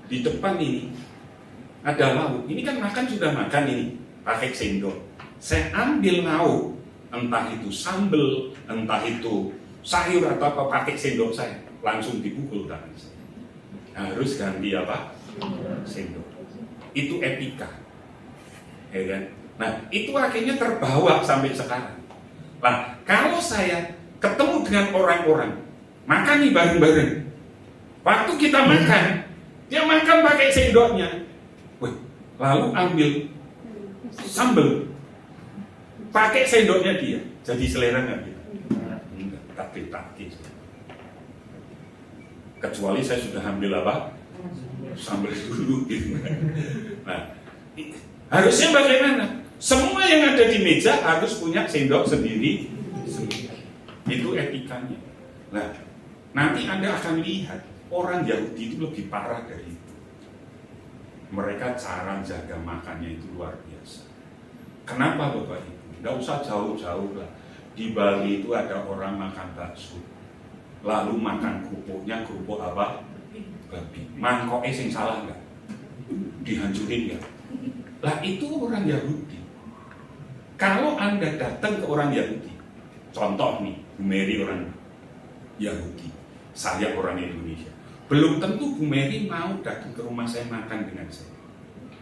di depan ini ada lauk. Ini kan makan sudah makan ini, pakai sendok. Saya ambil lauk, entah itu sambal, entah itu sayur atau apa, pakai sendok saya. Langsung dipukul tangan saya. Harus ganti apa? Sendok. Itu etika. Ya kan? Nah, itu akhirnya terbawa sampai sekarang. Nah, kalau saya ketemu dengan orang-orang, makan nih bareng-bareng. Waktu kita makan, dia makan pakai sendoknya. Wih, lalu ambil sambal, pakai sendoknya dia. Jadi selera nggak gitu? Enggak, taktik. Kecuali saya sudah ambil apa? Sambal dulu gitu. Nah, harusnya bagaimana? Semua yang ada di meja harus punya sendok sendiri. Itu etikanya. Nah, nanti Anda akan lihat orang Yahudi itu lebih parah dari itu. Mereka cara jaga makannya itu luar biasa. Kenapa Bapak Ibu? Nggak usah jauh-jauh lah. Di Bali itu ada orang makan bakso, lalu makan kerupuknya kerupuk apa? Babi. Mangkoknya sing salah nggak? Dihancurin nggak? Lah itu orang Yahudi. Kalau Anda datang ke orang Yahudi, contoh nih, Bu Mary orang Yahudi, saya orang Indonesia. Belum tentu Bu Mary mau datang ke rumah saya makan dengan saya.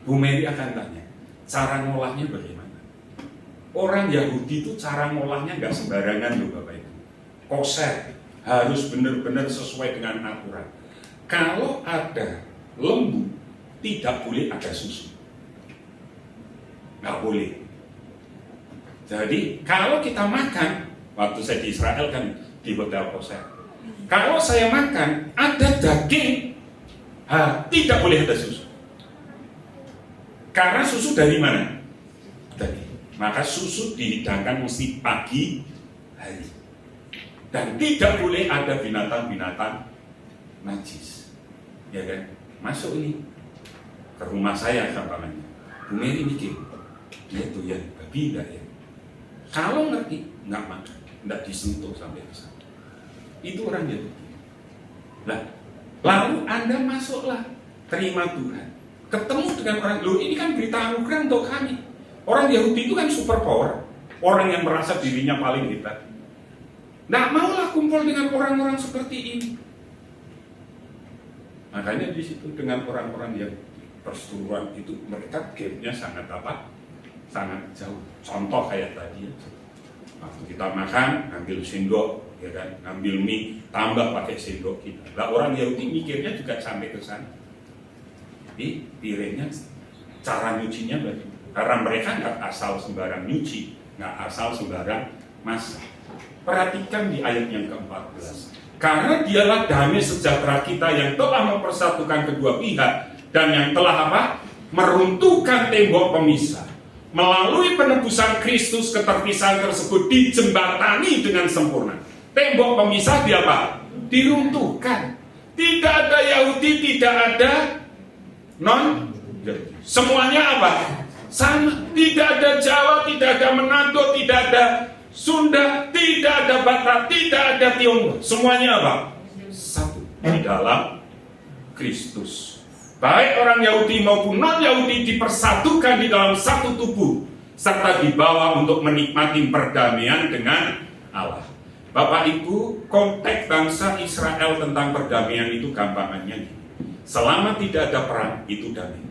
Bu Mary akan tanya, cara ngolahnya bagaimana? Orang Yahudi itu cara ngolahnya nggak sembarangan loh Bapak Ibu. Kosher, harus benar-benar sesuai dengan aturan. Kalau ada lembu, tidak boleh ada susu. Nggak boleh. Jadi kalau kita makan, waktu saya di Israel kan di hotel kosher, kalau saya makan ada daging, tidak boleh ada susu. Karena susu dari mana? Daging. Maka susu dihidangkan mesti pagi hari. Dan tidak boleh ada binatang-binatang najis. Ya kan? Masuk ini ke rumah saya kampanye. Bu Mary mikir, dia tuh ya babi enggak ya? Kalau ngerti, nggak makan, nggak disentuh sampai ke sana. Itu orang Yahudi. Nah, lalu Anda masuklah, terima Tuhan. Ketemu dengan orang, loh ini kan berita anugerah untuk kami. Orang Yahudi itu kan super power, orang yang merasa dirinya paling hebat. Nggak maulah kumpul dengan orang-orang seperti ini. Makanya di situ dengan orang-orang yang perseteruan itu mereka gapnya sangat apa? Sangat jauh. Contoh kayak tadi, waktu kita makan, ambil sendok, ya kan, ambil mie, tambah pakai sendok kita. Nah, orang Yahudi mikirnya juga sampai ke sana. Jadi piringnya, cara nyucinya bagaimana? Karena mereka nggak asal sembarang nyuci, nggak asal sembarang masak. Perhatikan di ayat yang ke-14. Karena dialah damai sejahtera kita yang telah mempersatukan kedua pihak dan yang telah apa? Meruntuhkan tembok pemisah. Melalui penebusan Kristus, keterpisahan tersebut dijembatani dengan sempurna. Tembok pemisah di apa? Diruntuhkan. Tidak ada Yahudi, tidak ada non-Yahudi. Semuanya apa? Sama. Tidak ada Jawa, tidak ada Manado, tidak ada Sunda, tidak ada Batak, tidak ada Tionghoa. Semuanya apa? Satu di dalam Kristus. Baik orang Yahudi maupun non-Yahudi dipersatukan di dalam satu tubuh, serta dibawa untuk menikmati perdamaian dengan Allah. Bapak Ibu, konteks bangsa Israel tentang perdamaian itu gampangannya. Selama tidak ada perang, itu damai.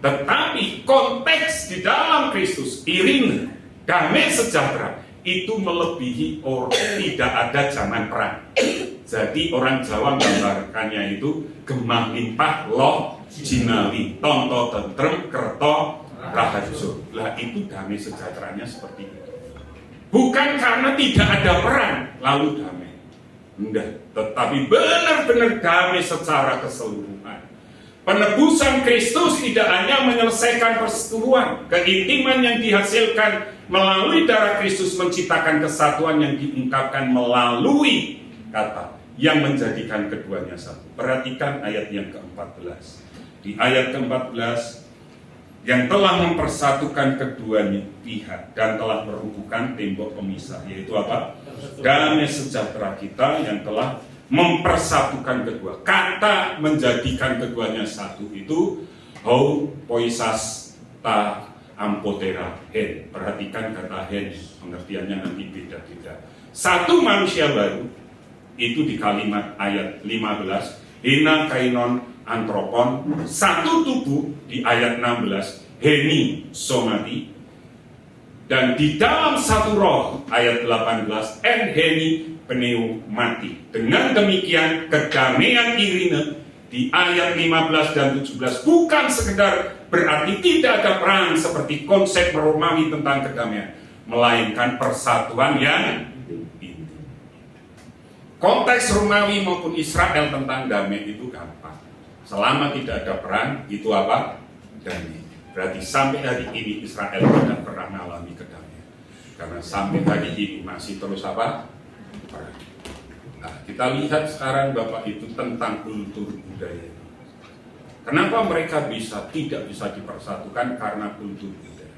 Tetapi konteks di dalam Kristus, iring damai sejahtera, itu melebihi orang tidak ada zaman perang. Jadi orang Jawa menggambarkannya itu gemah limpah loh jinawi tonto tentrem kerto rahajo. Lah itu damai sejahteranya seperti itu. Bukan karena tidak ada perang lalu damai. Enggak, tetapi benar-benar damai secara keseluruhan. Penebusan Kristus tidak hanya menyelesaikan perseteruan, keintiman yang dihasilkan melalui darah Kristus menciptakan kesatuan yang diungkapkan melalui kata yang menjadikan keduanya satu. Perhatikan ayat yang ke-14. Di ayat ke-14 yang telah mempersatukan kedua pihak dan telah merubuhkan tembok pemisah, yaitu apa? Damai sejahtera kita yang telah mempersatukan kedua. Kata menjadikan keduanya satu itu ho poisas ta ampotera hen. Perhatikan kata hen, pengertiannya nanti beda-beda. Satu manusia baru itu di kalimat ayat 15, hina kainon antropon, satu tubuh di ayat 16, heni somati, dan di dalam satu roh ayat 18, en heni pneumati. Dengan demikian kedamaian Irene di ayat 15 dan 17 bukan sekedar berarti tidak ada perang seperti konsep Romawi tentang kedamaian, melainkan persatuan yang inti. Konteks Romawi maupun Israel tentang damai itu gampang. Selama tidak ada perang, itu apa? Damai. Berarti sampai hari ini Israel tidak pernah mengalami kedamaian. Karena sampai hari ini masih terus apa? Perang. Nah, kita lihat sekarang Bapak itu tentang kultur budaya. Kenapa mereka tidak bisa dipersatukan? Karena kultur budaya.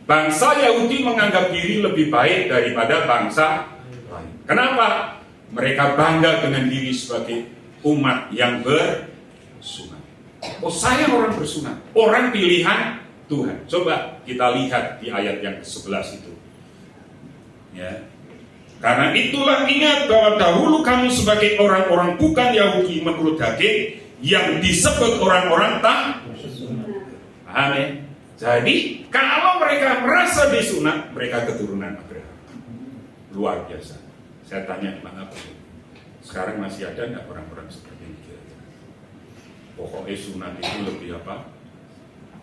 Bangsa Yahudi menganggap diri lebih baik daripada bangsa lain. Kenapa? Mereka bangga dengan diri sebagai umat yang bersunat. Oh, saya orang bersunat, orang pilihan Tuhan. Coba kita lihat di ayat yang ke-11 itu. Ya. Karena itulah ingat bahwa dahulu kamu sebagai orang-orang bukan Yahudi menurut daging yang disebut orang-orang tak paham ya? Jadi kalau mereka merasa disunat, mereka keturunan Abraham. Luar biasa. Saya tanya kenapa? Sekarang masih ada nggak orang-orang seperti ini? Pokoknya sunat itu lebih apa?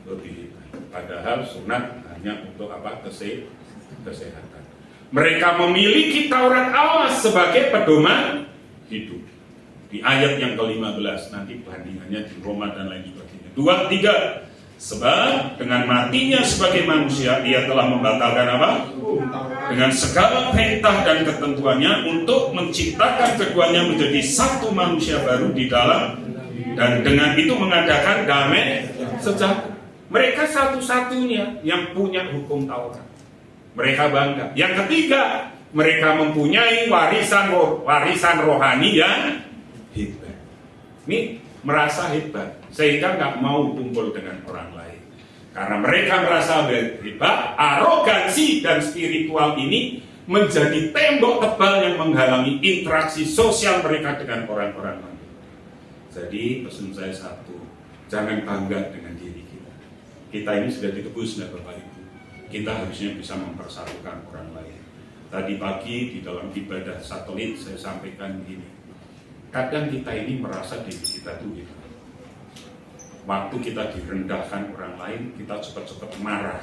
Lebih padahal sunat hanya untuk apa? Kesehatan. Mereka memiliki Taurat Allah sebagai pedoman hidup. Di ayat yang ke-15 nanti bandingannya di Roma dan lain sebagainya. 2, 3. Sebab dengan matinya sebagai manusia ia telah membatalkan apa? Dengan segala perintah dan ketentuannya untuk menciptakan keduanya menjadi satu manusia baru di dalam, dan dengan itu mengadakan damai sejahtera. Mereka satu-satunya yang punya hukum Taurat. Mereka bangga. Yang ketiga, mereka mempunyai warisan rohani yang hebat. Ini merasa hebat sehingga nggak mau kumpul dengan orang lain. Karena mereka merasa hebat, arogansi dan spiritual ini menjadi tembok tebal yang menghalangi interaksi sosial mereka dengan orang-orang lain. Jadi pesan saya satu, jangan bangga dengan diri kita. Kita ini sudah ditebus oleh Bapak Ibu. Kita harusnya bisa mempersatukan orang lain. Tadi pagi di dalam ibadah satelit saya sampaikan begini. Kadang kita ini merasa diri kita tuh hebat. Waktu kita direndahkan orang lain, kita cepat-cepat marah.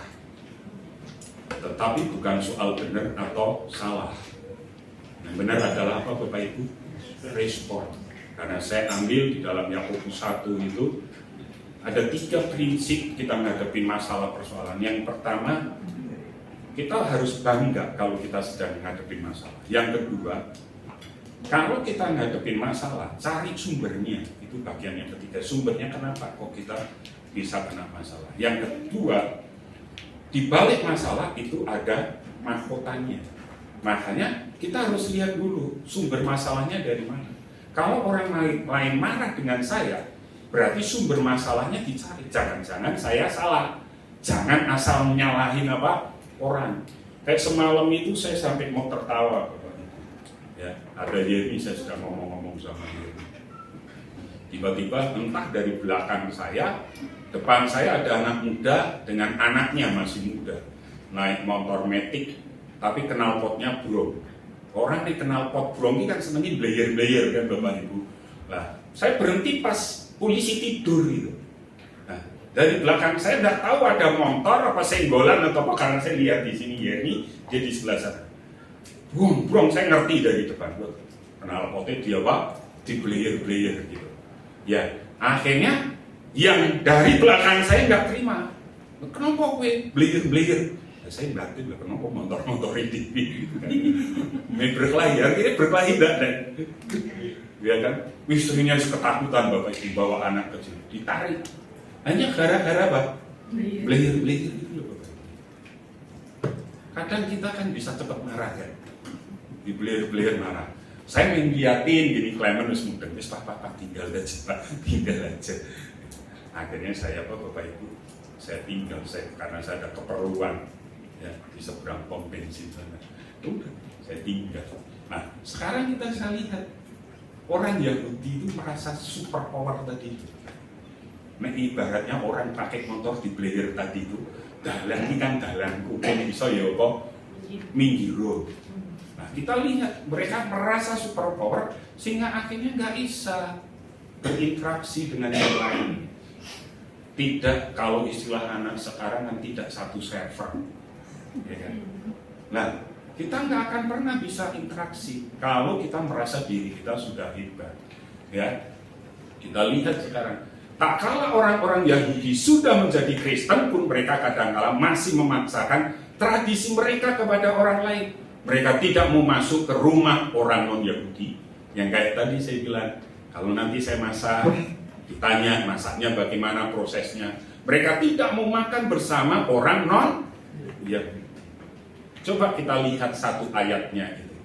Tetapi bukan soal benar atau salah. Yang benar adalah apa Bapak Ibu? Respon. Karena saya ambil di dalam Yakobus 1 itu ada 3 prinsip kita menghadapi masalah persoalan. Yang pertama, kita harus bangga kalau kita sedang menghadapi masalah. Yang kedua, kalau kita menghadapi masalah, cari sumbernya. Itu bagian yang ketiga. Sumbernya kenapa kok kita bisa kena masalah. Yang kedua, di balik masalah itu ada mahkotanya. Makanya kita harus lihat dulu sumber masalahnya dari mana. Kalau orang lain marah dengan saya, berarti sumber masalahnya dicari. Jangan-jangan saya salah. Jangan asal menyalahin apa orang. Kayak semalam itu saya sampai mau tertawa. Ya, ada Yeni, saya sudah ngomong-ngomong sama dia. Tiba-tiba entah dari belakang saya, depan saya ada anak muda dengan anaknya masih muda, naik motor metik, tapi knalpotnya brom. Orang di knalpot brom ini kan senengin blayer-blayer kan Bapak Ibu. Nah, saya berhenti pas polisi tidur gitu. Nah, dari belakang saya nggak tahu ada motor apa senggolan atau apa, karena saya lihat di sini Yeni, dia di sebelah sana. Brom, saya ngerti dari depan gue. Knalpotnya dia apa? Di blayer-blayer gitu. Ya, akhirnya yang dari belakang saya nggak terima. Kenapa gue blayer-blayer? Ya, saya batin lah, kenapa motor-motor ini? Main berkelahi, akhirnya berkelahi enggak. Ya kan? Istrinya ketakutan Bapak Ibu bawa anak kecil, ditarik. Hanya gara-gara apa? Blayer gitu loh Bapak. Kadang kita kan bisa cepat marah kan, di blayer marah. Saya main liatin gini, Clement harus mudeng, papa tinggal aja. Akhirnya saya Bapak Ibu, saya tinggal, karena saya ada keperluan ya di seberang pom bensin sana. Udah, saya tinggal. Nah, sekarang kita bisa lihat orang Yahudi itu merasa super power tadi. Nah, ibaratnya orang pakai motor di blayer tadi itu, dalan ini kan dalanku, ini bisa ya kok minggiro. Nah, kita lihat mereka merasa super power sehingga akhirnya nggak bisa berinteraksi dengan yang lain. Tidak, kalau istilah anak sekarang kan tidak satu server, ya kan? Nah, kita nggak akan pernah bisa interaksi kalau kita merasa diri kita sudah hebat, ya. Kita lihat sekarang, tak kala orang-orang Yahudi sudah menjadi Kristen pun mereka kadang-kala masih memaksakan tradisi mereka kepada orang lain. Mereka tidak mau masuk ke rumah orang non-Yahudi. Yang kayak tadi saya bilang, kalau nanti saya masak, ditanya masaknya bagaimana prosesnya. Mereka tidak mau makan bersama orang non-Yahudi. Coba kita lihat satu ayatnya itu.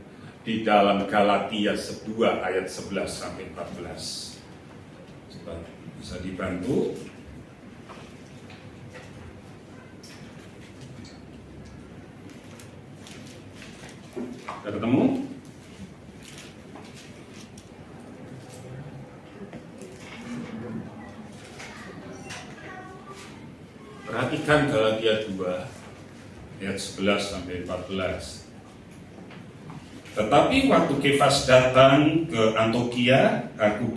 Di dalam Galatia 2 ayat 11 sampai 14. Coba bisa dibantu. Sudah ketemu? Perhatikan Galatia 2 ayat 11 sampai 14. Tetapi waktu Kefas datang ke Antiokhia, aku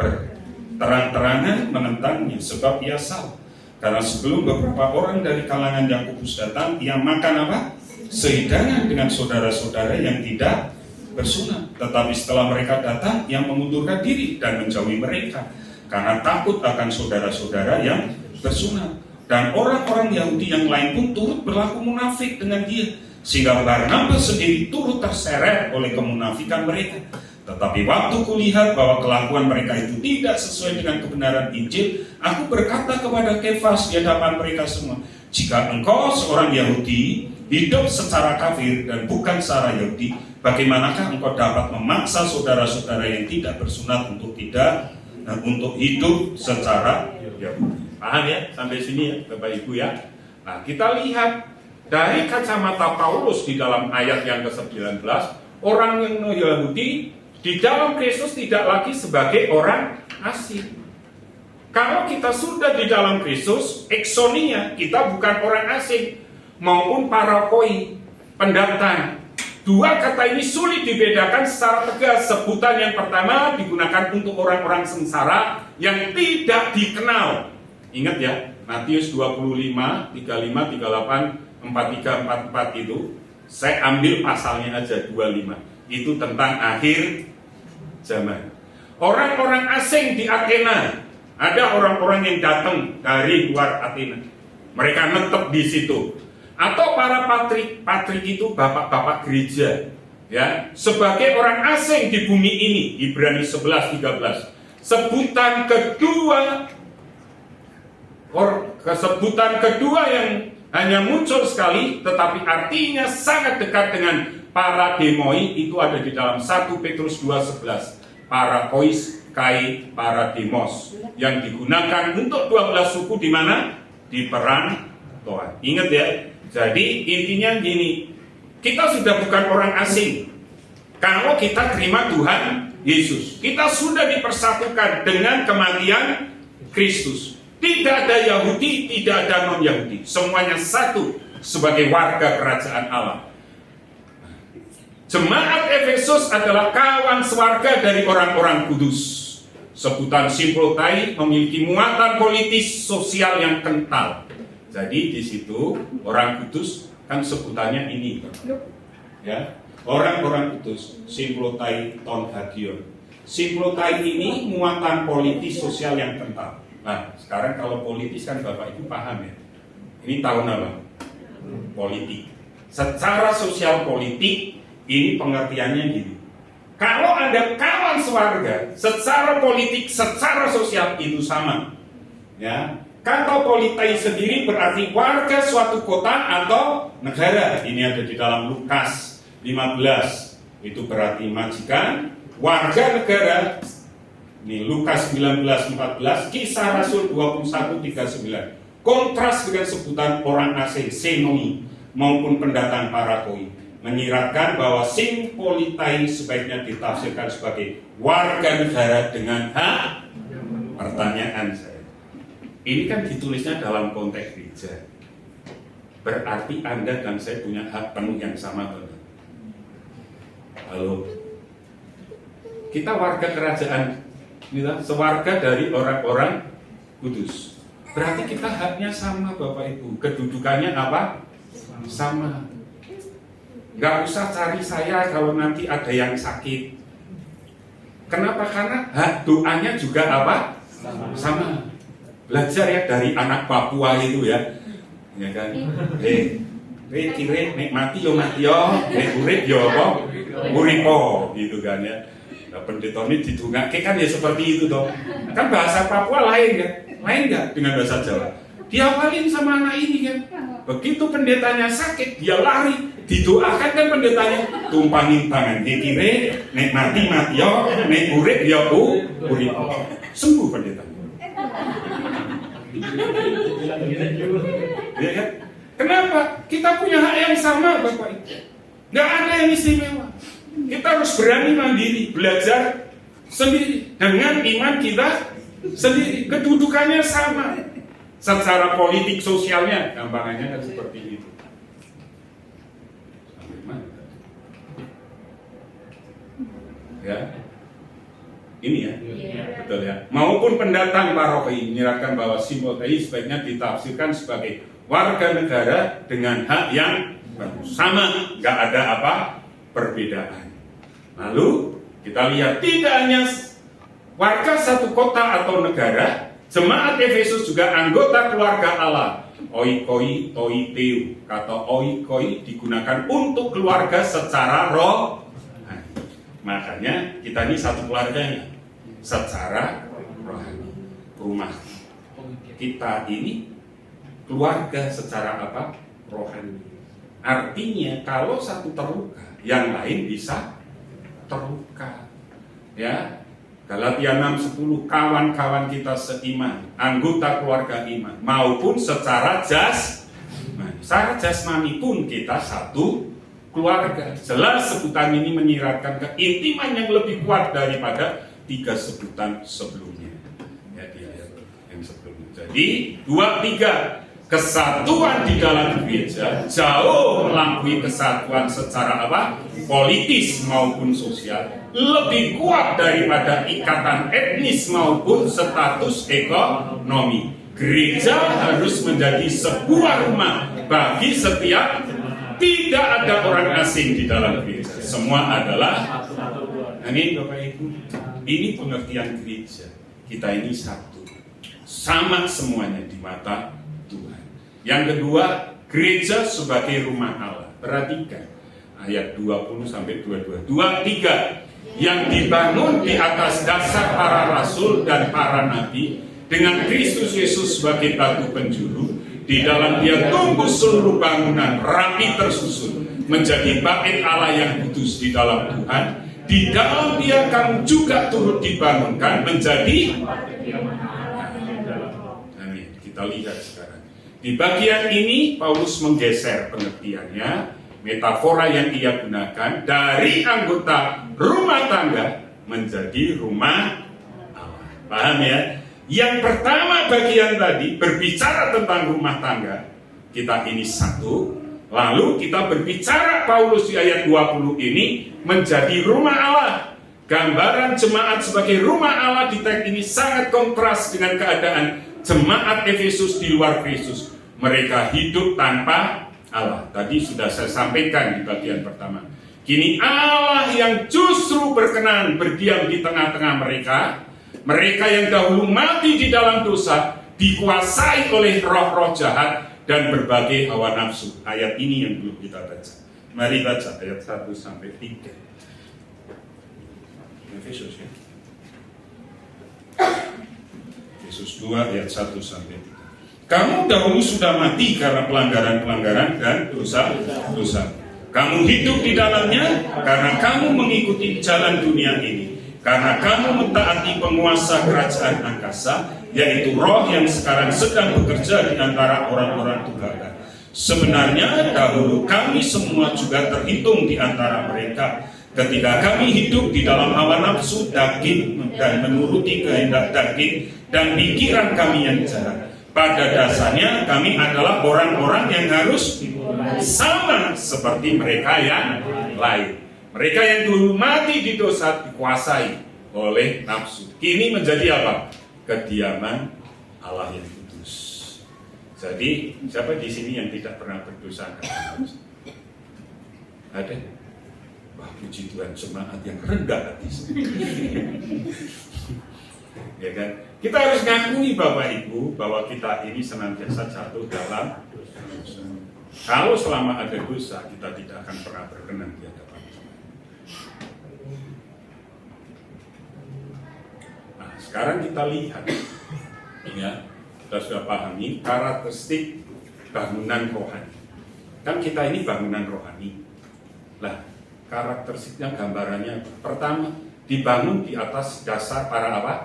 terang-terangan menentangnya sebab ia salah. Karena sebelum beberapa orang dari kalangan Yakobus datang, ia makan apa? Sehidangan dengan saudara-saudara yang tidak bersunat. Tetapi setelah mereka datang, ia mengundurkan diri dan menjauhi mereka karena takut akan saudara-saudara yang bersunat. Dan orang-orang Yahudi yang lain pun turut berlaku munafik dengan dia, sehingga Barnabas sendiri turut terseret oleh kemunafikan mereka. Tetapi waktu kulihat bahwa kelakuan mereka itu tidak sesuai dengan kebenaran Injil, aku berkata kepada Kefas di hadapan mereka semua, jika engkau seorang Yahudi hidup secara kafir dan bukan secara Yahudi, bagaimanakah engkau dapat memaksa saudara-saudara yang tidak bersunat untuk hidup secara Yahudi? Paham ya sampai sini ya Bapak Ibu ya. Nah, kita lihat dari kacamata Paulus di dalam ayat yang ke-19, orang yang Yahudi di dalam Kristus tidak lagi sebagai orang asing. Kalau kita sudah di dalam Kristus, eksonia, kita bukan orang asing maupun parakoi, pendatang. Dua kata ini sulit dibedakan secara tegas. Sebutan yang pertama digunakan untuk orang-orang sengsara yang tidak dikenal. Ingat ya, Matius 25, 35, 38, 43, 44 itu. Saya ambil pasalnya aja 25. Itu tentang akhir zaman. Orang-orang asing di Athena, ada orang-orang yang datang dari luar Athena. Mereka netep di situ. Atau para patrik itu bapak-bapak gereja, ya, sebagai orang asing di bumi ini. Ibrani 11:13. Sebutan kedua yang hanya muncul sekali, tetapi artinya sangat dekat dengan para demoi, itu ada di dalam 1 Petrus 2:11. Para kois kai para demos yang digunakan untuk 12 suku di mana? Di perang Troa. Ingat ya. Jadi intinya gini, kita sudah bukan orang asing kalau kita terima Tuhan Yesus. Kita sudah dipersatukan dengan kematian Kristus. Tidak ada Yahudi, tidak ada non-Yahudi. Semuanya satu sebagai warga kerajaan Allah. Jemaat Efesus adalah kawan sewarga dari orang-orang kudus. Sebutan Simprotai memiliki muatan politis sosial yang kental. Jadi di situ orang kudus kan sebutannya ini, ya, orang-orang kudus, Simplotai ton hagion. Simplotai ini muatan politis sosial yang kental. Nah, sekarang kalau politis kan Bapak Ibu paham ya. Ini tahun apa? Politik. Secara sosial politik ini pengertiannya gini. Kalau ada kawan sewarga, secara politik, secara sosial itu sama, ya. Kata politai sendiri berarti warga suatu kota atau negara. Ini ada di dalam Lukas 15. Itu berarti majikan, warga negara. Ini Lukas 19:14, Kisah Rasul 21:39. Kontras dengan sebutan orang asing, xenoi, maupun pendatang parakoi, menyiratkan bahwa sing politai sebaiknya ditafsirkan sebagai warga negara dengan hak. Pertanyaan saya, ini kan ditulisnya dalam konteks gereja. Berarti Anda dan saya punya hak penuh yang sama, benar? Halo, kita warga kerajaan, kita sewarga dari orang-orang kudus. Berarti kita haknya sama, Bapak Ibu. Kedudukannya apa? Sama. Gak usah cari saya kalau nanti ada yang sakit. Kenapa? Karena hak doanya juga apa? Sama. Belajar ya dari anak Papua itu ya kan? Kire nek mati yo mati yo, nek urip yo apa? Uripo gitu kan ya. Nah, pendeta ini didongake kan ya seperti itu dong. Kan bahasa Papua lain kan? Lain nggak dengan bahasa Jawa? Diapalin sama anak ini kan? Begitu pendetanya sakit, dia lari, didoakan kan pendetanya, tumpangin tangan, kire nek mati mati yo, nek urip yo uripo. Sembuh pendetanya. Ya kan? Kenapa? Kita punya hak yang sama, Bapak Ibu. Nggak ada yang istimewa. Kita harus berani mandiri, belajar sendiri dengan iman kita sendiri. Kedudukannya sama. Secara politik sosialnya, gampangannya kan seperti itu. Sampai mana? Ya. Ini ya, betul ya. Maupun pendatang paroki menyiratkan bahwa simbol tadi sebaiknya ditafsirkan sebagai warga negara dengan hak yang sama, nggak ada apa perbedaan. Lalu kita lihat tidak hanya warga satu kota atau negara, jemaat Efesus juga anggota keluarga Allah. Oikoi, toiteu, kata oikoi digunakan untuk keluarga secara roh. Makanya kita ini satu keluarganya secara rohani. Rumah kita ini keluarga secara apa? Rohani. Artinya kalau satu terluka, yang lain bisa terluka. Ya. Galatia 6:10, kawan-kawan kita seiman, anggota keluarga iman, maupun secara jasmani. Secara jasmani pun kita satu keluarga. Jelas sebutan ini menyiratkan keintiman yang lebih kuat daripada 3 sebutan sebelumnya. Ya, dilihat yang sebelumnya. Jadi 2-3 kesatuan di dalam gereja jauh melampaui kesatuan secara apa? Politis maupun sosial, lebih kuat daripada ikatan etnis maupun status ekonomi. Gereja harus menjadi sebuah rumah bagi setiap. Tidak ada orang asing di dalam gereja. Semua adalah. Ini Bapak Ibu, ini pengertian gereja. Kita ini satu, sama semuanya di mata Tuhan. Yang kedua, gereja sebagai rumah Allah. Perhatikan ayat 20-22. 2-3 yang dibangun di atas dasar para rasul dan para nabi dengan Kristus Yesus sebagai batu penjuru. Di dalam dia tumbuh seluruh bangunan rapi tersusun menjadi bait Allah yang kudus di dalam Tuhan. Di dalam dia kamu juga turut dibangunkan menjadi. Amin. Kita lihat sekarang. Di bagian ini Paulus menggeser pengertiannya, metafora yang ia gunakan dari anggota rumah tangga menjadi rumah Allah. Paham ya? Yang pertama bagian tadi berbicara tentang rumah tangga, kita ini satu. Lalu kita berbicara Paulus di ayat 20 ini menjadi rumah Allah. Gambaran jemaat sebagai rumah Allah di teks ini sangat kontras dengan keadaan jemaat Efesus di luar Kristus. Mereka hidup tanpa Allah. Tadi sudah saya sampaikan di bagian pertama. Kini Allah yang justru berkenan berdiam di tengah-tengah mereka. Mereka yang dahulu mati di dalam dosa, dikuasai oleh roh-roh jahat dan berbagai hawa nafsu. Ayat ini yang belum kita baca. Mari baca ayat 1-3. Efesus ya. Efesus 2 ayat 1-3. Kamu dahulu sudah mati karena pelanggaran-pelanggaran dan dosa-dosa. Kamu hidup di dalamnya karena kamu mengikuti jalan dunia ini. Karena kamu mentaati penguasa kerajaan angkasa, yaitu roh yang sekarang sedang bekerja di antara orang-orang durhaka. Sebenarnya dahulu kami semua juga terhitung di antara mereka. Ketika kami hidup di dalam hawa nafsu daging dan menuruti kehendak daging dan pikiran kami yang jahat. Pada dasarnya kami adalah orang-orang yang harus sama seperti mereka yang lain. Mereka yang dulu mati di dosa dikuasai oleh nafsu. Kini menjadi apa? Kediaman Allah yang kudus. Jadi siapa di sini yang tidak pernah berdosa? Ada? Wah, puji Tuhan, jemaat yang rendah hati. Ya kan? Kita harus ngakui Bapak Ibu bahwa kita ini senantiasa jatuh dalam dosa. Kalau selama ada dosa, kita tidak akan pernah berkenan di hadapan Tuhan. Nah, sekarang kita lihat, ya, kita sudah pahami karakteristik bangunan rohani. Kan kita ini bangunan rohani. Lah, karakteristiknya gambarannya pertama dibangun di atas dasar para apa?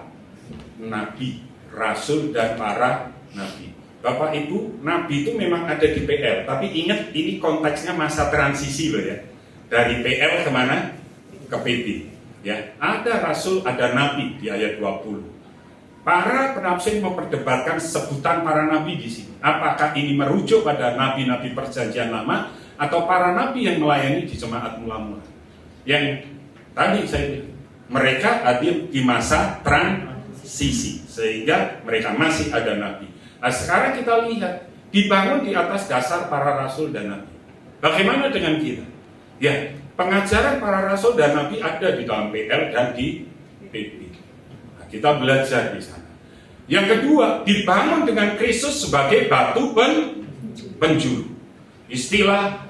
Nabi, rasul dan para nabi. Bapak Ibu, nabi itu memang ada di PL, tapi ingat ini konteksnya masa transisi loh ya. Dari PL kemana? Ke PB. Ya, ada rasul, ada nabi di ayat 20. Para penafsir memperdebatkan sebutan para nabi di sini. Apakah ini merujuk pada nabi-nabi perjanjian lama atau para nabi yang melayani di jemaat mula-mula? Yang tadi saya bilang, mereka hadir di masa transisi sehingga mereka masih ada nabi. Nah, sekarang kita lihat dibangun di atas dasar para rasul dan nabi. Bagaimana dengan kita? Ya, pengajaran para rasul dan nabi ada di dalam PL dan di PB. Nah, kita belajar di sana. Yang kedua, dibangun dengan Kristus sebagai batu penjuru. Istilah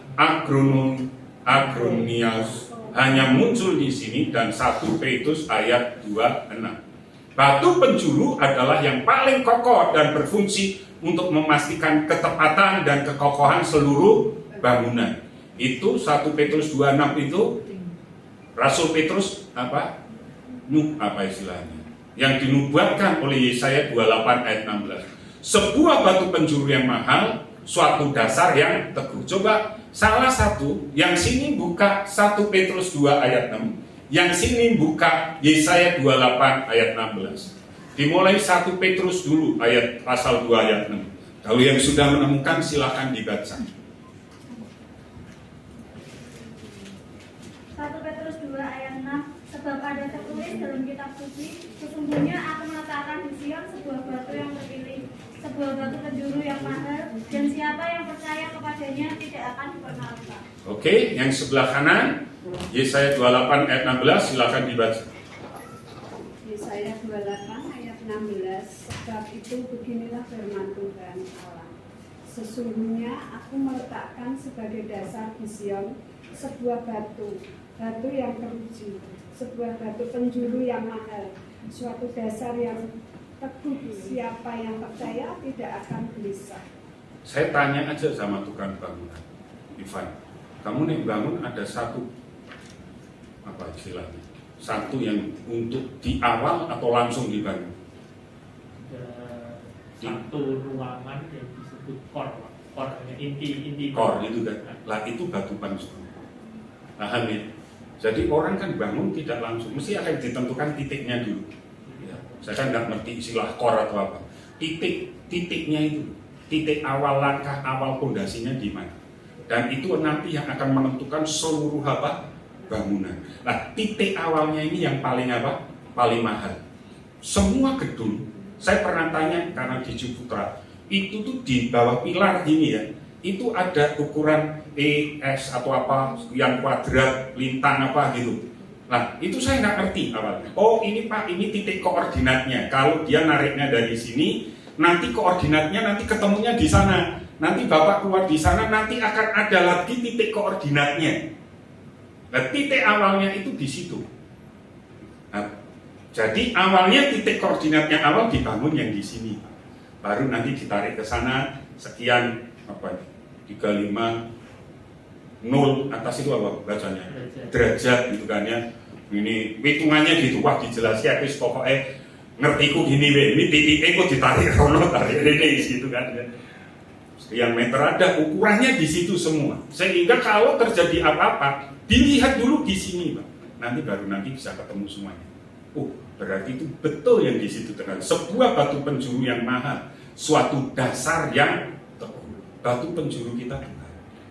agronias hanya muncul di sini dan 1 Petrus ayat 26. Batu penjuru adalah yang paling kokoh dan berfungsi untuk memastikan ketepatan dan kekokohan seluruh bangunan. Itu 1 Petrus 26 itu Rasul Petrus apa istilahnya? Yang dinubuatkan oleh Yesaya 28 ayat 16. Sebuah batu penjuru yang mahal, suatu dasar yang teguh. Coba salah satu yang sini buka 1 Petrus 2 ayat 6. Yang sini buka Yesaya 28 ayat 16. Dimulai 1 Petrus dulu ayat pasal 2 ayat 6. Kalau yang sudah menemukan silakan dibaca. 1 Petrus 2 ayat 6. Sebab ada tertulis dalam kitab suci, sesungguhnya aku meletakkan di Sion sebuah batu yang terpilih, sebuah batu penjuru yang mahal, dan siapa yang percaya kepadanya tidak akan pernah rusak. Oke, yang sebelah kanan Yesaya 28 ayat 16 silakan dibaca. Yesaya 28 ayat 16. Sebab itu beginilah firman Tuhan Allah. Sesungguhnya aku meletakkan sebagai dasar di Sion sebuah batu yang teruji, sebuah batu penjuru yang mahal, suatu dasar yang teguh. Siapa yang percaya tidak akan gelisah. Saya tanya aja sama tukang bangunan, Ivan, kamu nih bangun ada satu apa istilahnya? Satu yang untuk di awal atau langsung dibangun? Satu ruangan yang disebut core inti Core itu kan, lah itu batu penjuru. Paham ya? Jadi orang kan bangun tidak langsung, mesti akan ditentukan titiknya dulu. Ya, saya kan nggak ngerti istilah core atau apa. Titiknya itu, titik awal langkah awal pondasinya di mana. Dan itu nanti yang akan menentukan seluruh apa bangunan. Nah, titik awalnya ini yang paling apa? Paling mahal. Semua gedung, saya pernah tanya karena di Ciputra, itu tuh di bawah pilar ini ya, itu ada ukuran ES atau apa yang kuadrat, lintang apa gitu. Nah, itu saya nggak ngerti awalnya. Oh ini Pak, ini titik koordinatnya. Kalau dia nariknya dari sini, nanti koordinatnya nanti ketemunya di sana. Nanti Bapak keluar di sana, nanti akan ada lagi titik koordinatnya. Nah, titik awalnya itu di situ. Nah, jadi awalnya titik koordinatnya awal dibangun yang di sini. baru nanti ditarik ke sana sekian 35 0 atas itu apa bacanya derajat gitu kan ya. Ini hitungannya gitu, wah dijelaskan wis pokoknya ngertiku gini ini titik kok ditarik rono tarik ini gitu kan ya. Sekian meter ada ukurannya di situ semua, sehingga kalau terjadi apa-apa dilihat dulu di sini Pak, nanti bisa ketemu semuanya. Oh berarti itu betul yang di situ terkait sebuah batu penjuru yang mahal, suatu dasar yang teguh. Batu penjuru kita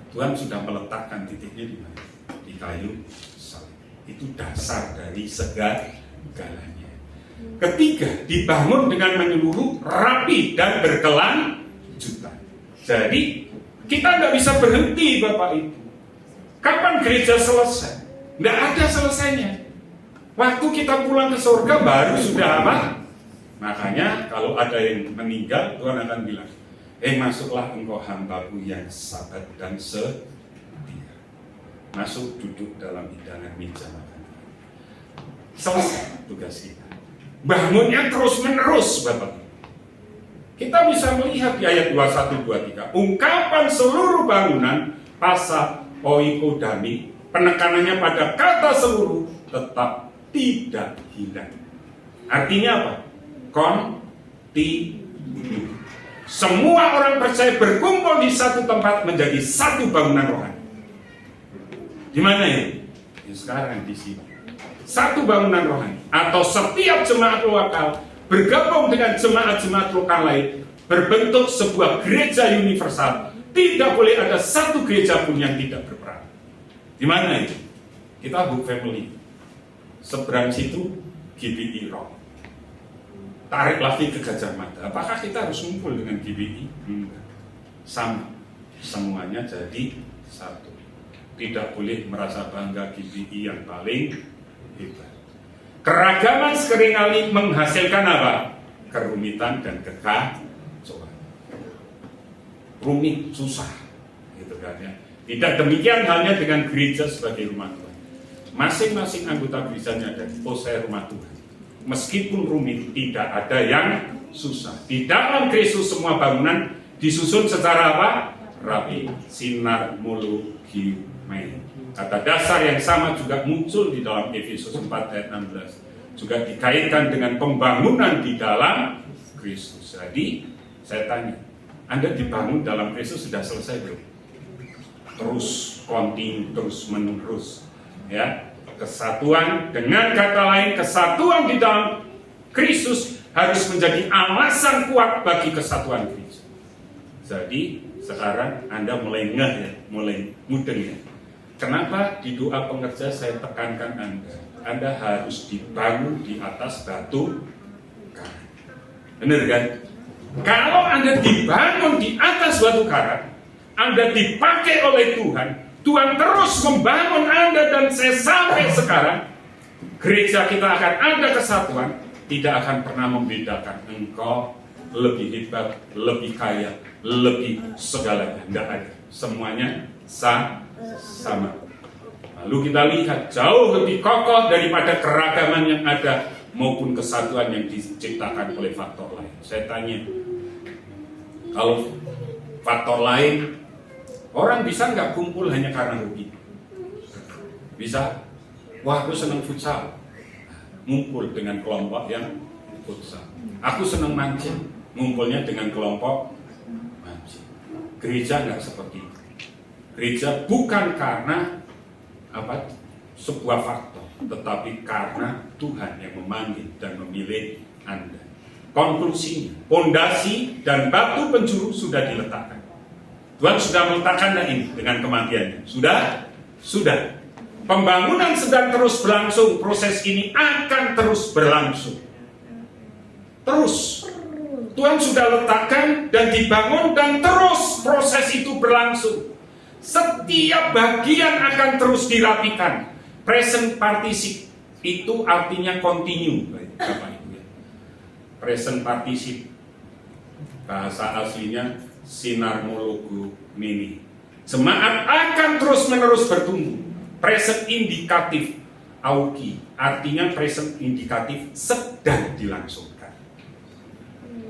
Tuhan sudah meletakkan titiknya di mana? Di kayu salib. Itu dasar dari segalanya. Ketiga, dibangun dengan menyeluruh, rapi dan berkelanjutan. Jadi kita nggak bisa berhenti Bapak Ibu. Kapan gereja selesai? Nggak ada selesainya. Waktu kita pulang ke surga baru sudah apa? Makanya kalau ada yang meninggal, Tuhan akan bilang, masuklah engkau hambaku yang sabar dan setia. Masuk duduk dalam hidangan meja makan. Selesai tugas kita. Bangunnya terus menerus Bapak. Kita bisa melihat di ayat 21-23. Ungkapan seluruh bangunan pasal oikodami, penekanannya pada kata seluruh tetap tidak hilang. Artinya apa? Kontinu. Semua orang percaya berkumpul di satu tempat menjadi satu bangunan rohani. Di mana ya? Sekarang di sini. Satu bangunan rohani. Atau setiap jemaat lokal bergabung dengan jemaat-jemaat lokal lain berbentuk sebuah gereja universal. Tidak boleh ada satu gereja pun yang tidak berperan. Di mana itu? Kita Hope Family. Seberang situ GBI Rock. Tarik lagi ke Gajah Mada. Apakah kita harus ngumpul dengan GBI? Enggak. Sama. Semuanya jadi satu. Tidak boleh merasa bangga GBI yang paling hebat. Keragaman seringkali menghasilkan apa? Kerumitan dan kekacauan. Rumit, susah. Gitu kan ya. Tidak demikian halnya dengan gereja sebagai rumah Tuhan. Masing-masing anggota gerejanya ada. Oh saya rumah Tuhan. Meskipun rumit, tidak ada yang susah. Di dalam Kristus semua bangunan disusun secara apa? Rapi, sinar mulu giumai. Kata dasar yang sama juga muncul di dalam Efesus 4 ayat 16. Juga dikaitkan dengan pembangunan di dalam Kristus. Jadi, saya tanya, Anda dibangun dalam Kristus sudah selesai belum? Terus, kontinu, terus menerus. Ya. Kesatuan, dengan kata lain kesatuan di dalam Kristus harus menjadi alasan kuat bagi kesatuan Kristus. Jadi sekarang Anda mulai ngeh ya, mulai mudeng ya. Kenapa di doa pengerja saya tekankan Anda harus dibangun di atas batu karang. Benar kan? Kalau Anda dibangun di atas batu karang, Anda dipakai oleh Tuhan. Tuhan terus membangun Anda dan saya sampai sekarang. Gereja kita akan ada kesatuan. Tidak akan pernah membedakan engkau lebih hebat, lebih kaya, lebih segalanya. Tidak ada. Semuanya sama. Lalu kita lihat jauh lebih kokoh daripada keragaman yang ada maupun kesatuan yang diciptakan oleh faktor lain. Saya tanya, kalau faktor lain, orang bisa nggak kumpul hanya karena hobi? Bisa. Wah, aku senang futsal. Ngumpul dengan kelompok yang futsal. Aku senang mancing. Ngumpulnya dengan kelompok mancing. Gereja nggak seperti itu. Gereja bukan karena sebuah faktor, tetapi karena Tuhan yang memanggil dan memilih Anda. Konklusinya, pondasi dan batu penjuru sudah diletakkan. Tuhan sudah meletakkan ini dengan kematiannya. Sudah. Pembangunan sedang terus berlangsung. Proses ini akan terus berlangsung. Terus. Tuhan sudah letakkan dan dibangun dan terus proses itu berlangsung. Setiap bagian akan terus dirapikan. Present participle itu artinya continue, Bapak Ibu. Present participle bahasa aslinya sinarmologo mini. Jemaat akan terus-menerus bertumbuh. Present indikatif auki, artinya present indikatif sedang dilangsungkan.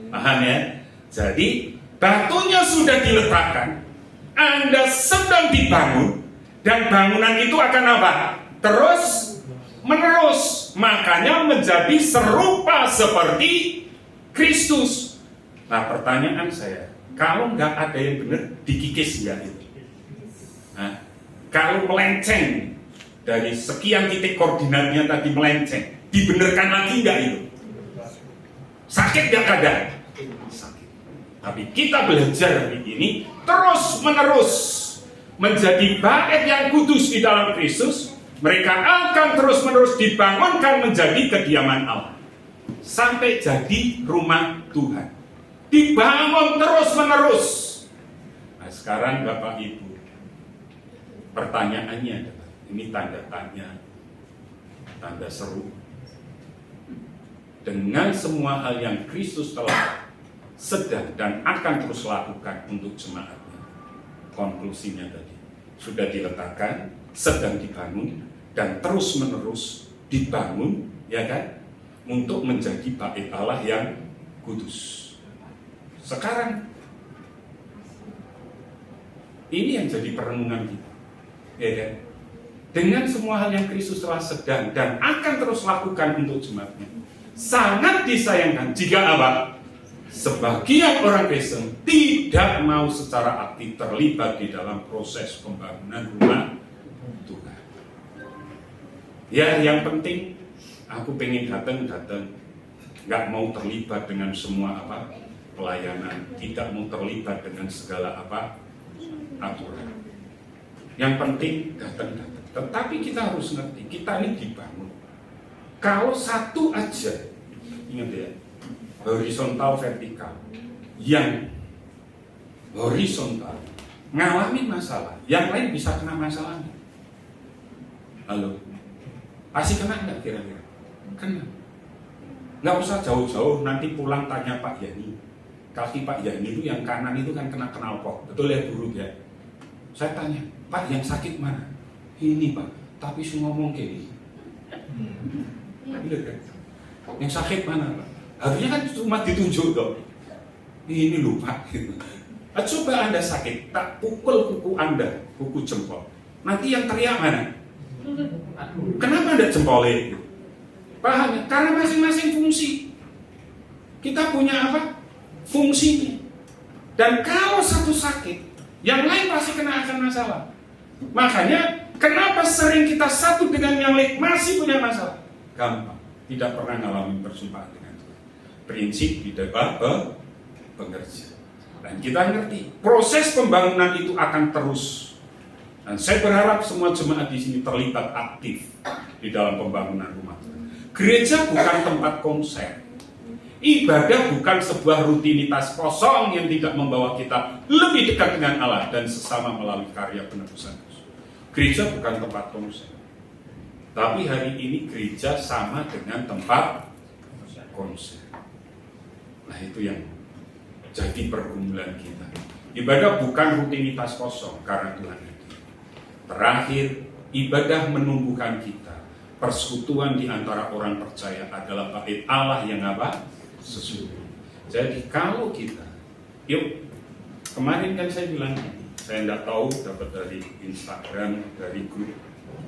Paham ya? Jadi batunya sudah diletakkan, Anda sedang dibangun, dan bangunan itu akan apa? Terus menerus, makanya menjadi serupa seperti Kristus. Nah, pertanyaan saya, kalau nggak ada yang benar, dikikis ya itu. Nah, kalau melenceng dari sekian titik koordinatnya tadi melenceng, dibenarkan lagi nggak itu? Sakit nggak kadang? Sakit. Tapi kita belajar hari ini terus menerus menjadi bait yang kudus di dalam Kristus. Mereka akan terus menerus dibangunkan menjadi kediaman Allah sampai jadi rumah Tuhan. Dibangun terus menerus. Nah, sekarang Bapak Ibu, pertanyaannya adalah, ini tanda tanya, tanda seru. Dengan semua hal yang Kristus telah sedang dan akan terus lakukan untuk jemaatnya, konklusinya tadi sudah diletakkan, sedang dibangun, dan terus menerus dibangun, ya kan, untuk menjadi bait Allah yang kudus. Sekarang ini yang jadi perenungan kita, ya kan? Dengan semua hal yang Kristus telah sedang dan akan terus lakukan untuk jemaatnya, sangat disayangkan jika apa? Sebagian orang Kristen tidak mau secara aktif terlibat di dalam proses pembangunan rumah Tuhan. Ya, yang penting aku pengen datang, nggak mau terlibat dengan semua apa pelayanan, tidak mau terlibat dengan segala apa aturan. Yang penting datang. Tetapi kita harus ngerti, kita ini dibangun. Kalau satu aja, ingat ya, horizontal vertikal, yang horizontal ngalamin masalah, yang lain bisa kena masalahnya. Halo, pasti kena nggak kira-kira? Kena. Nggak usah jauh-jauh, nanti pulang tanya Pak Yani. Kaki Pak Yani itu yang kanan itu kan kena knalpot, betul ya guru ya? Saya tanya, Pak yang sakit mana? Ini Pak, tapi saya ngomong kayak gini. Kan? Yang sakit mana Pak? Harusnya kan cuma ditunjuk dong. Ini lupa. Coba Anda sakit, tak pukul kuku Anda, kuku jempol. Nanti yang teriak mana? Kenapa Anda jempolnya? Paham ya? Karena masing-masing fungsi. Kita punya apa? Fungsinya. Dan kalau satu sakit, yang lain pasti kena akan masalah. Makanya kenapa sering kita satu dengan yang lain masih punya masalah? Gampang. Tidak pernah ngalamin persumpaan dengan Tuhan. Prinsip di debat pengerja. Dan kita ngerti proses pembangunan itu akan terus. Dan saya berharap semua jemaat di sini terlibat aktif di dalam pembangunan rumah Tuhan. Gereja bukan tempat konser. Ibadah bukan sebuah rutinitas kosong yang tidak membawa kita lebih dekat dengan Allah dan sesama melalui karya penebusan Kristus. Gereja bukan tempat konser. Tapi hari ini gereja sama dengan tempat konser. Nah, itu yang jadi pergumulan kita. Ibadah bukan rutinitas kosong karena Tuhan itu. Terakhir, ibadah menumbuhkan kita. Persekutuan di antara orang percaya adalah bait Allah yang apa? Sesungguhnya. Jadi kalau kita, yuk, kemarin kan saya bilang ini, saya tidak tahu dapat dari Instagram, dari grup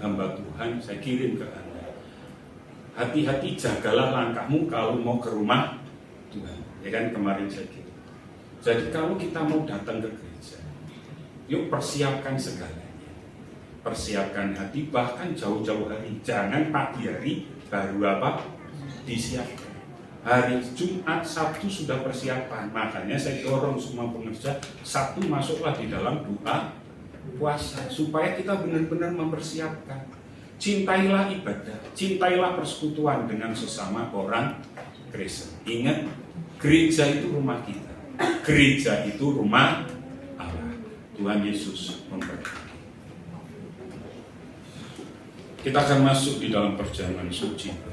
hamba Tuhan, saya kirim ke Anda. Hati-hati, jagalah langkahmu kalau mau ke rumah Tuhan. Ya kan, kemarin saya kirim. Jadi kalau kita mau datang ke gereja, yuk persiapkan segalanya. Persiapkan hati, bahkan jauh-jauh hari. Jangan pagi hari baru apa? Disiapkan. Hari Jumat, Sabtu sudah persiapan. Makanya saya dorong semua pengerja, Sabtu masuklah di dalam doa puasa supaya kita benar-benar mempersiapkan. Cintailah ibadah, cintailah persekutuan dengan sesama orang Kristen. Ingat, gereja itu rumah kita. Gereja itu rumah Allah. Tuhan Yesus memberkati. Kita akan masuk di dalam perjamuan suci.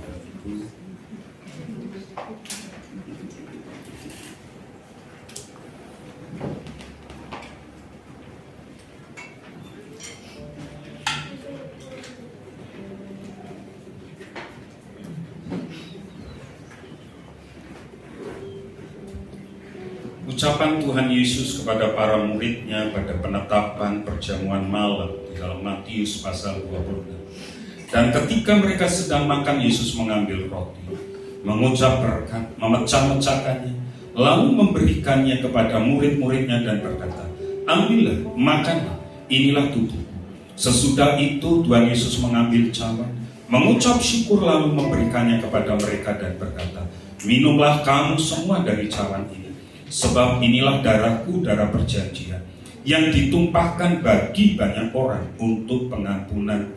Ucapan Tuhan Yesus kepada para muridnya pada penetapan perjamuan malam di dalam Matius pasal 26. Dan ketika mereka sedang makan, Yesus mengambil roti, mengucap berkat, memecah-mecahkannya, lalu memberikannya kepada murid-muridnya dan berkata, "Ambillah, makanlah, inilah tubuhku." Sesudah itu Tuhan Yesus mengambil cawan, mengucap syukur lalu memberikannya kepada mereka dan berkata, "Minumlah kamu semua dari cawan ini, sebab inilah darahku, darah perjanjian, yang ditumpahkan bagi banyak orang untuk pengampunan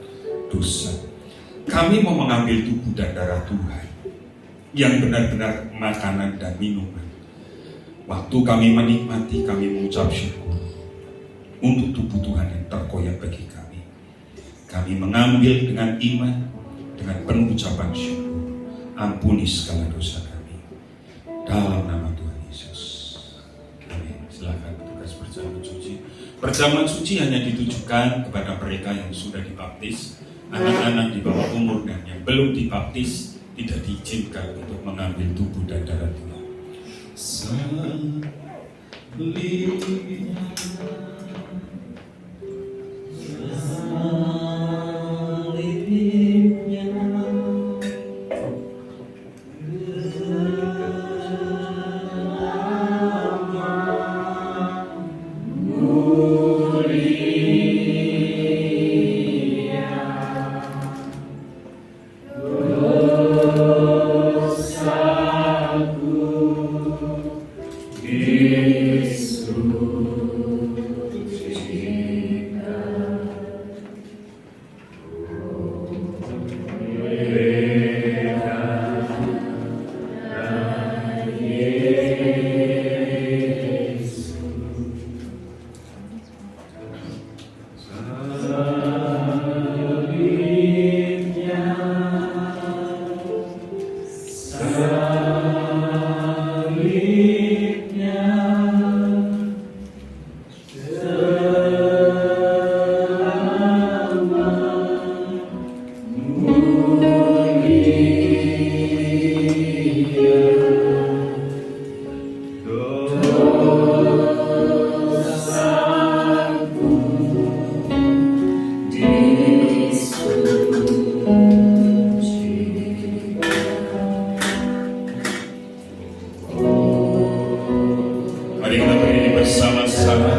dosa." Kami mau mengambil tubuh dan darah Tuhan yang benar-benar makanan dan minuman. Waktu kami menikmati, kami mengucap syukur untuk tubuh Tuhan yang terkoyak bagi kami. Kami mengambil dengan iman, dengan penuh ucapan syukur. Ampuni segala dosa kami dalam nama Tuhan Yesus. Amin. Silakan petugas perjamuan suci. Perjamuan suci hanya ditujukan kepada mereka yang sudah dibaptis. Anak-anak di bawah umur dan yang belum dibaptis tidak diizinkan untuk mengambil tubuh dan darah Tuhan. Mari kita berdiri bersama-sama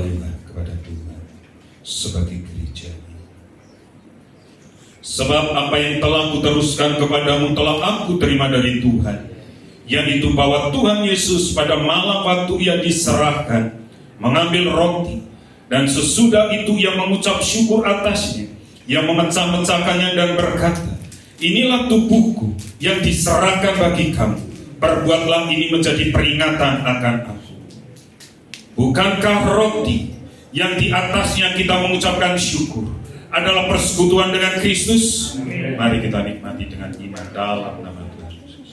kembalilah kepada Tuhan sebagai gereja. Sebab apa yang telah kuteruskan kepadamu telah aku terima dari Tuhan, yaitu bahwa Tuhan Yesus pada malam waktu ia diserahkan mengambil roti, dan sesudah itu ia mengucap syukur atasnya, ia memecah-mecahkannya dan berkata, inilah tubuhku yang diserahkan bagi kamu, perbuatlah ini menjadi peringatan akan aku. Bukankah roti yang di atasnya kita mengucapkan syukur adalah persekutuan dengan Kristus? Mari kita nikmati dengan iman dalam nama Tuhan Yesus.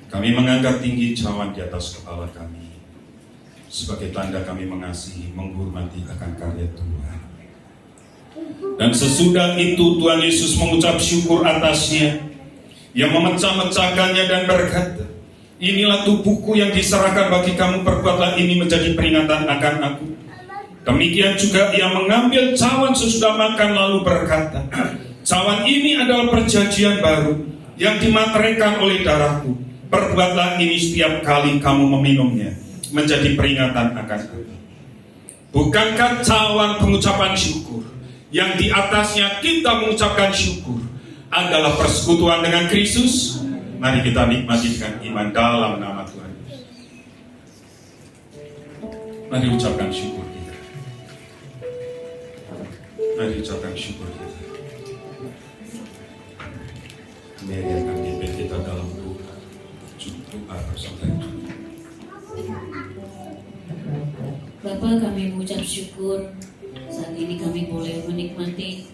Kami mengangkat tinggi cawan di atas kepala kami sebagai tanda kami mengasihi, menghormati akan karya Tuhan. Dan sesudah itu Tuhan Yesus mengucap syukur atasnya, yang memecah-mecahkannya dan berkata, inilah tubuhku yang diserahkan bagi kamu, perbuatlah ini menjadi peringatan akan aku. Demikian juga ia mengambil cawan sesudah makan lalu berkata, cawan ini adalah perjanjian baru yang dimateraikan oleh darahku, perbuatlah ini setiap kali kamu meminumnya menjadi peringatan akan aku. Bukankah cawan pengucapan syukur yang di atasnya kita mengucapkan syukur adalah persekutuan dengan Kristus? Mari kita nikmati dengan iman dalam nama Tuhan. Mari ucapkan syukur kita. Mari ucapkan syukur kita. Mari akan pimpin kita dalam doa bersama Tuhan. Bapa, kami mengucap syukur saat ini kami boleh menikmati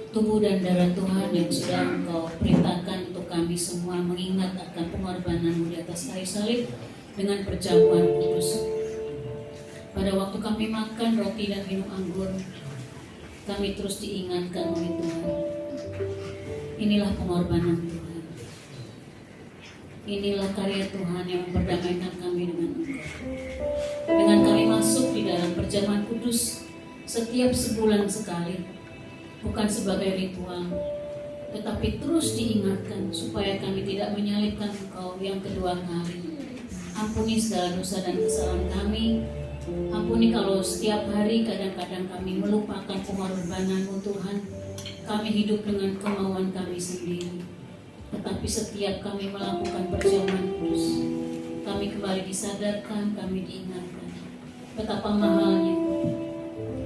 tubuh dan darah Tuhan yang sudah Engkau perintahkan untuk kami semua mengingat akan pengorbanan-Mu di atas kayu salib dengan perjamuan kudus. Pada waktu kami makan roti dan minum anggur, kami terus diingatkan oleh Tuhan. Inilah pengorbanan Tuhan. Inilah karya Tuhan yang memperdamaikan kami dengan Engkau. Dengan kami masuk di dalam perjamuan kudus setiap sebulan sekali, bukan sebagai ritual, tetapi terus diingatkan supaya kami tidak menyalibkan Engkau yang kedua kali. Ampuni segala dosa dan kesalahan kami. Ampuni kalau setiap hari kadang-kadang kami melupakan pengorbanan-Mu Tuhan. Kami hidup dengan kemauan kami sendiri. Tetapi setiap kami melakukan perjamuan kudus, kami kembali disadarkan, kami diingatkan betapa mahalnya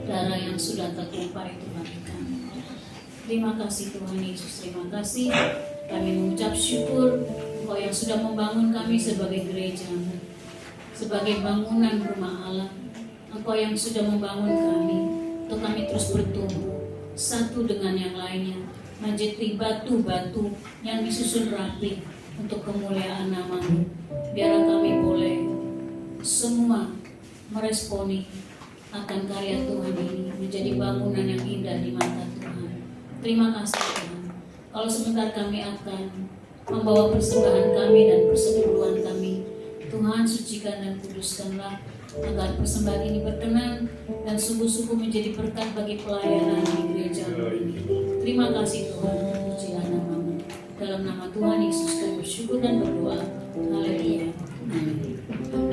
darah yang sudah tertumpah itu bagi kami. Terima kasih Tuhan Yesus, terima kasih. Kami mengucap syukur Engkau yang sudah membangun kami sebagai gereja-Mu, sebagai bangunan rumah Allah. Engkau yang sudah membangun kami untuk kami terus bertumbuh satu dengan yang lainnya, menjadi batu-batu yang disusun rapi untuk kemuliaan nama-Mu. Biarlah kami boleh semua meresponi akan karya Tuhan ini menjadi bangunan yang indah di mata Tuhan. Terima kasih Tuhan. Kalau sebentar kami akan membawa persembahan kami dan persepuluhan kami, Tuhan sucikan dan kuduskanlah agar persembahan ini berkenan dan sungguh-sungguh menjadi berkat bagi pelayanan di gereja ini. Terima kasih Tuhan, pujilah nama-Mu. Dalam nama Tuhan Yesus kami bersyukur dan berdoa. Haleluya. Amin. Kau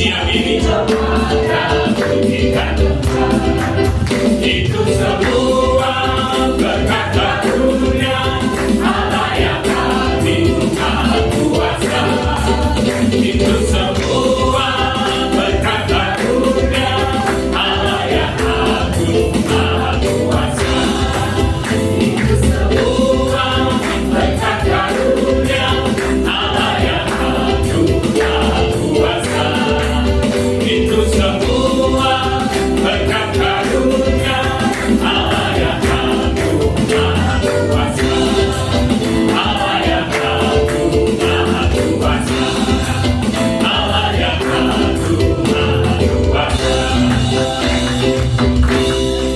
siang ini itu semua berkat karunia Allah yang agung maha kuasa. Itu semua berkat karunia Allah yang agung maha kuasa. Itu semua berkat karunia Allah yang agung maha kuasa. Itu semua berkat karunia Allah yang agung maha kuasa. Allah yang agung maha kuasa. Allah yang agung maha kuasa.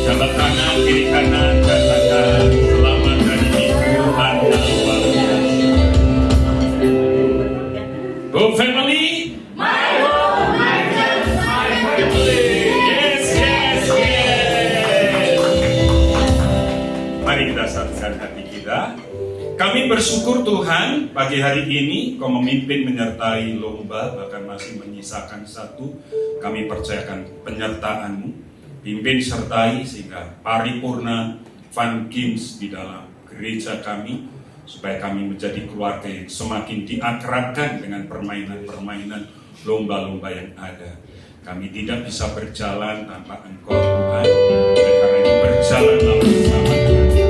Jabat tangan kiri kanan katakan selamat hari Tuhan yang luar biasa. Go family. Yes, yes, yes. Mari kita satukan hati kita. Kami bersyukur Tuhan pagi hari ini Kau memimpin menyertai lomba, bahkan masih menyisakan satu. Kami percayakan penyertaan-Mu, pimpin sertai sehingga paripurna Fun Games di dalam gereja kami, supaya kami menjadi keluarga yang semakin diakrabkan dengan permainan-permainan lomba-lomba yang ada. Kami tidak bisa berjalan tanpa Engkau Tuhan, oleh karena itu berjalanlah bersama dengan kami.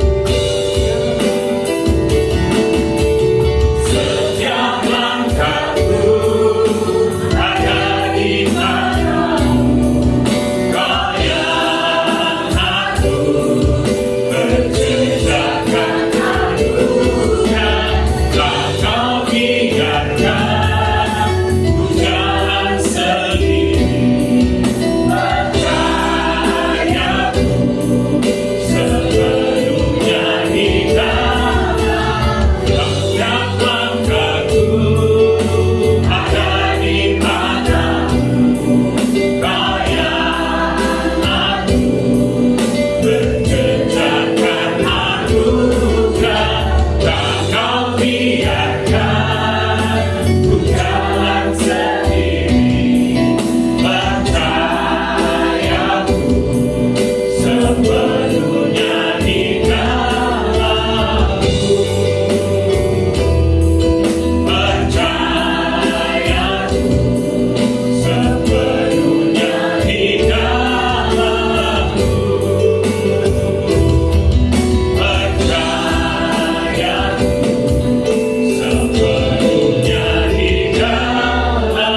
Setiap langkahku ada di tangan-Mu, Kau yang aku berjejakan anugerah. Tak Kau biarkan ku jalan sendiri, percayaku sepenuhnya di dalam. Setiap langkahku ada di tangan-Mu, Kau yang aku berjejakan anugerah. Tak Kau biarkan ku jalan sendiri, percayaku sepenuhnya di dalam-Mu. Percayaku sepenuhnya di dalam-Mu. Percayaku sepenuhnya di dalam-Mu.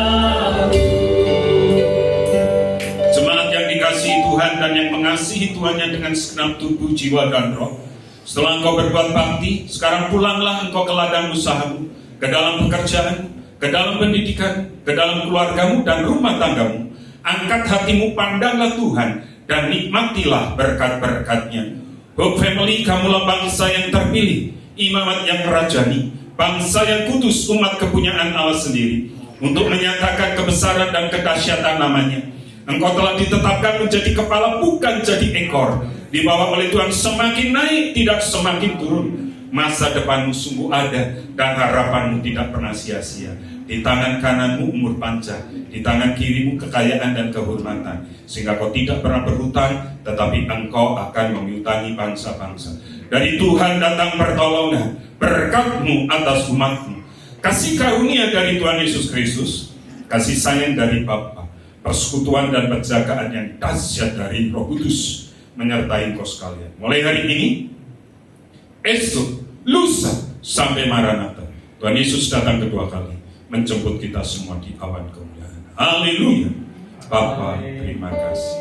Jemaat yang dikasihi Tuhan dan yang mengasihi Tuhannya dengan segenap tubuh, jiwa, dan roh. Setelah engkau berbuat bakti, sekarang pulanglah engkau ke ladang usahamu, ke dalam pekerjaan, ke dalam pendidikan, ke dalam keluargamu dan rumah tanggamu. Angkat hatimu, pandanglah Tuhan, dan nikmatilah berkat-berkat-Nya. Hope Family, kamulah bangsa yang terpilih, imamat yang kerajani, bangsa yang kudus, umat kepunyaan Allah sendiri, untuk menyatakan kebesaran dan kedahsyatan nama-Nya. Engkau telah ditetapkan menjadi kepala, bukan jadi ekor. Dibawa oleh Tuhan semakin naik, tidak semakin turun. Masa depanmu sungguh ada, dan harapanmu tidak pernah sia-sia. Di tangan kananmu umur panjang, di tangan kirimu kekayaan dan kehormatan, sehingga kau tidak pernah berhutang, tetapi engkau akan menghutangi bangsa-bangsa. Dari Tuhan datang pertolongan, berkat-Mu atas umat-Mu. Kasih karunia dari Tuhan Yesus Kristus, kasih sayang dari Bapa, persekutuan dan penjagaan yang dahsyat dari Roh Kudus menyertai engkau sekalian. Mulai hari ini, esok, lusa, sampai Maranatha, Tuhan Yesus datang kedua kali, menjemput kita semua di awan kemuliaan. Haleluya. Bapa, terima kasih.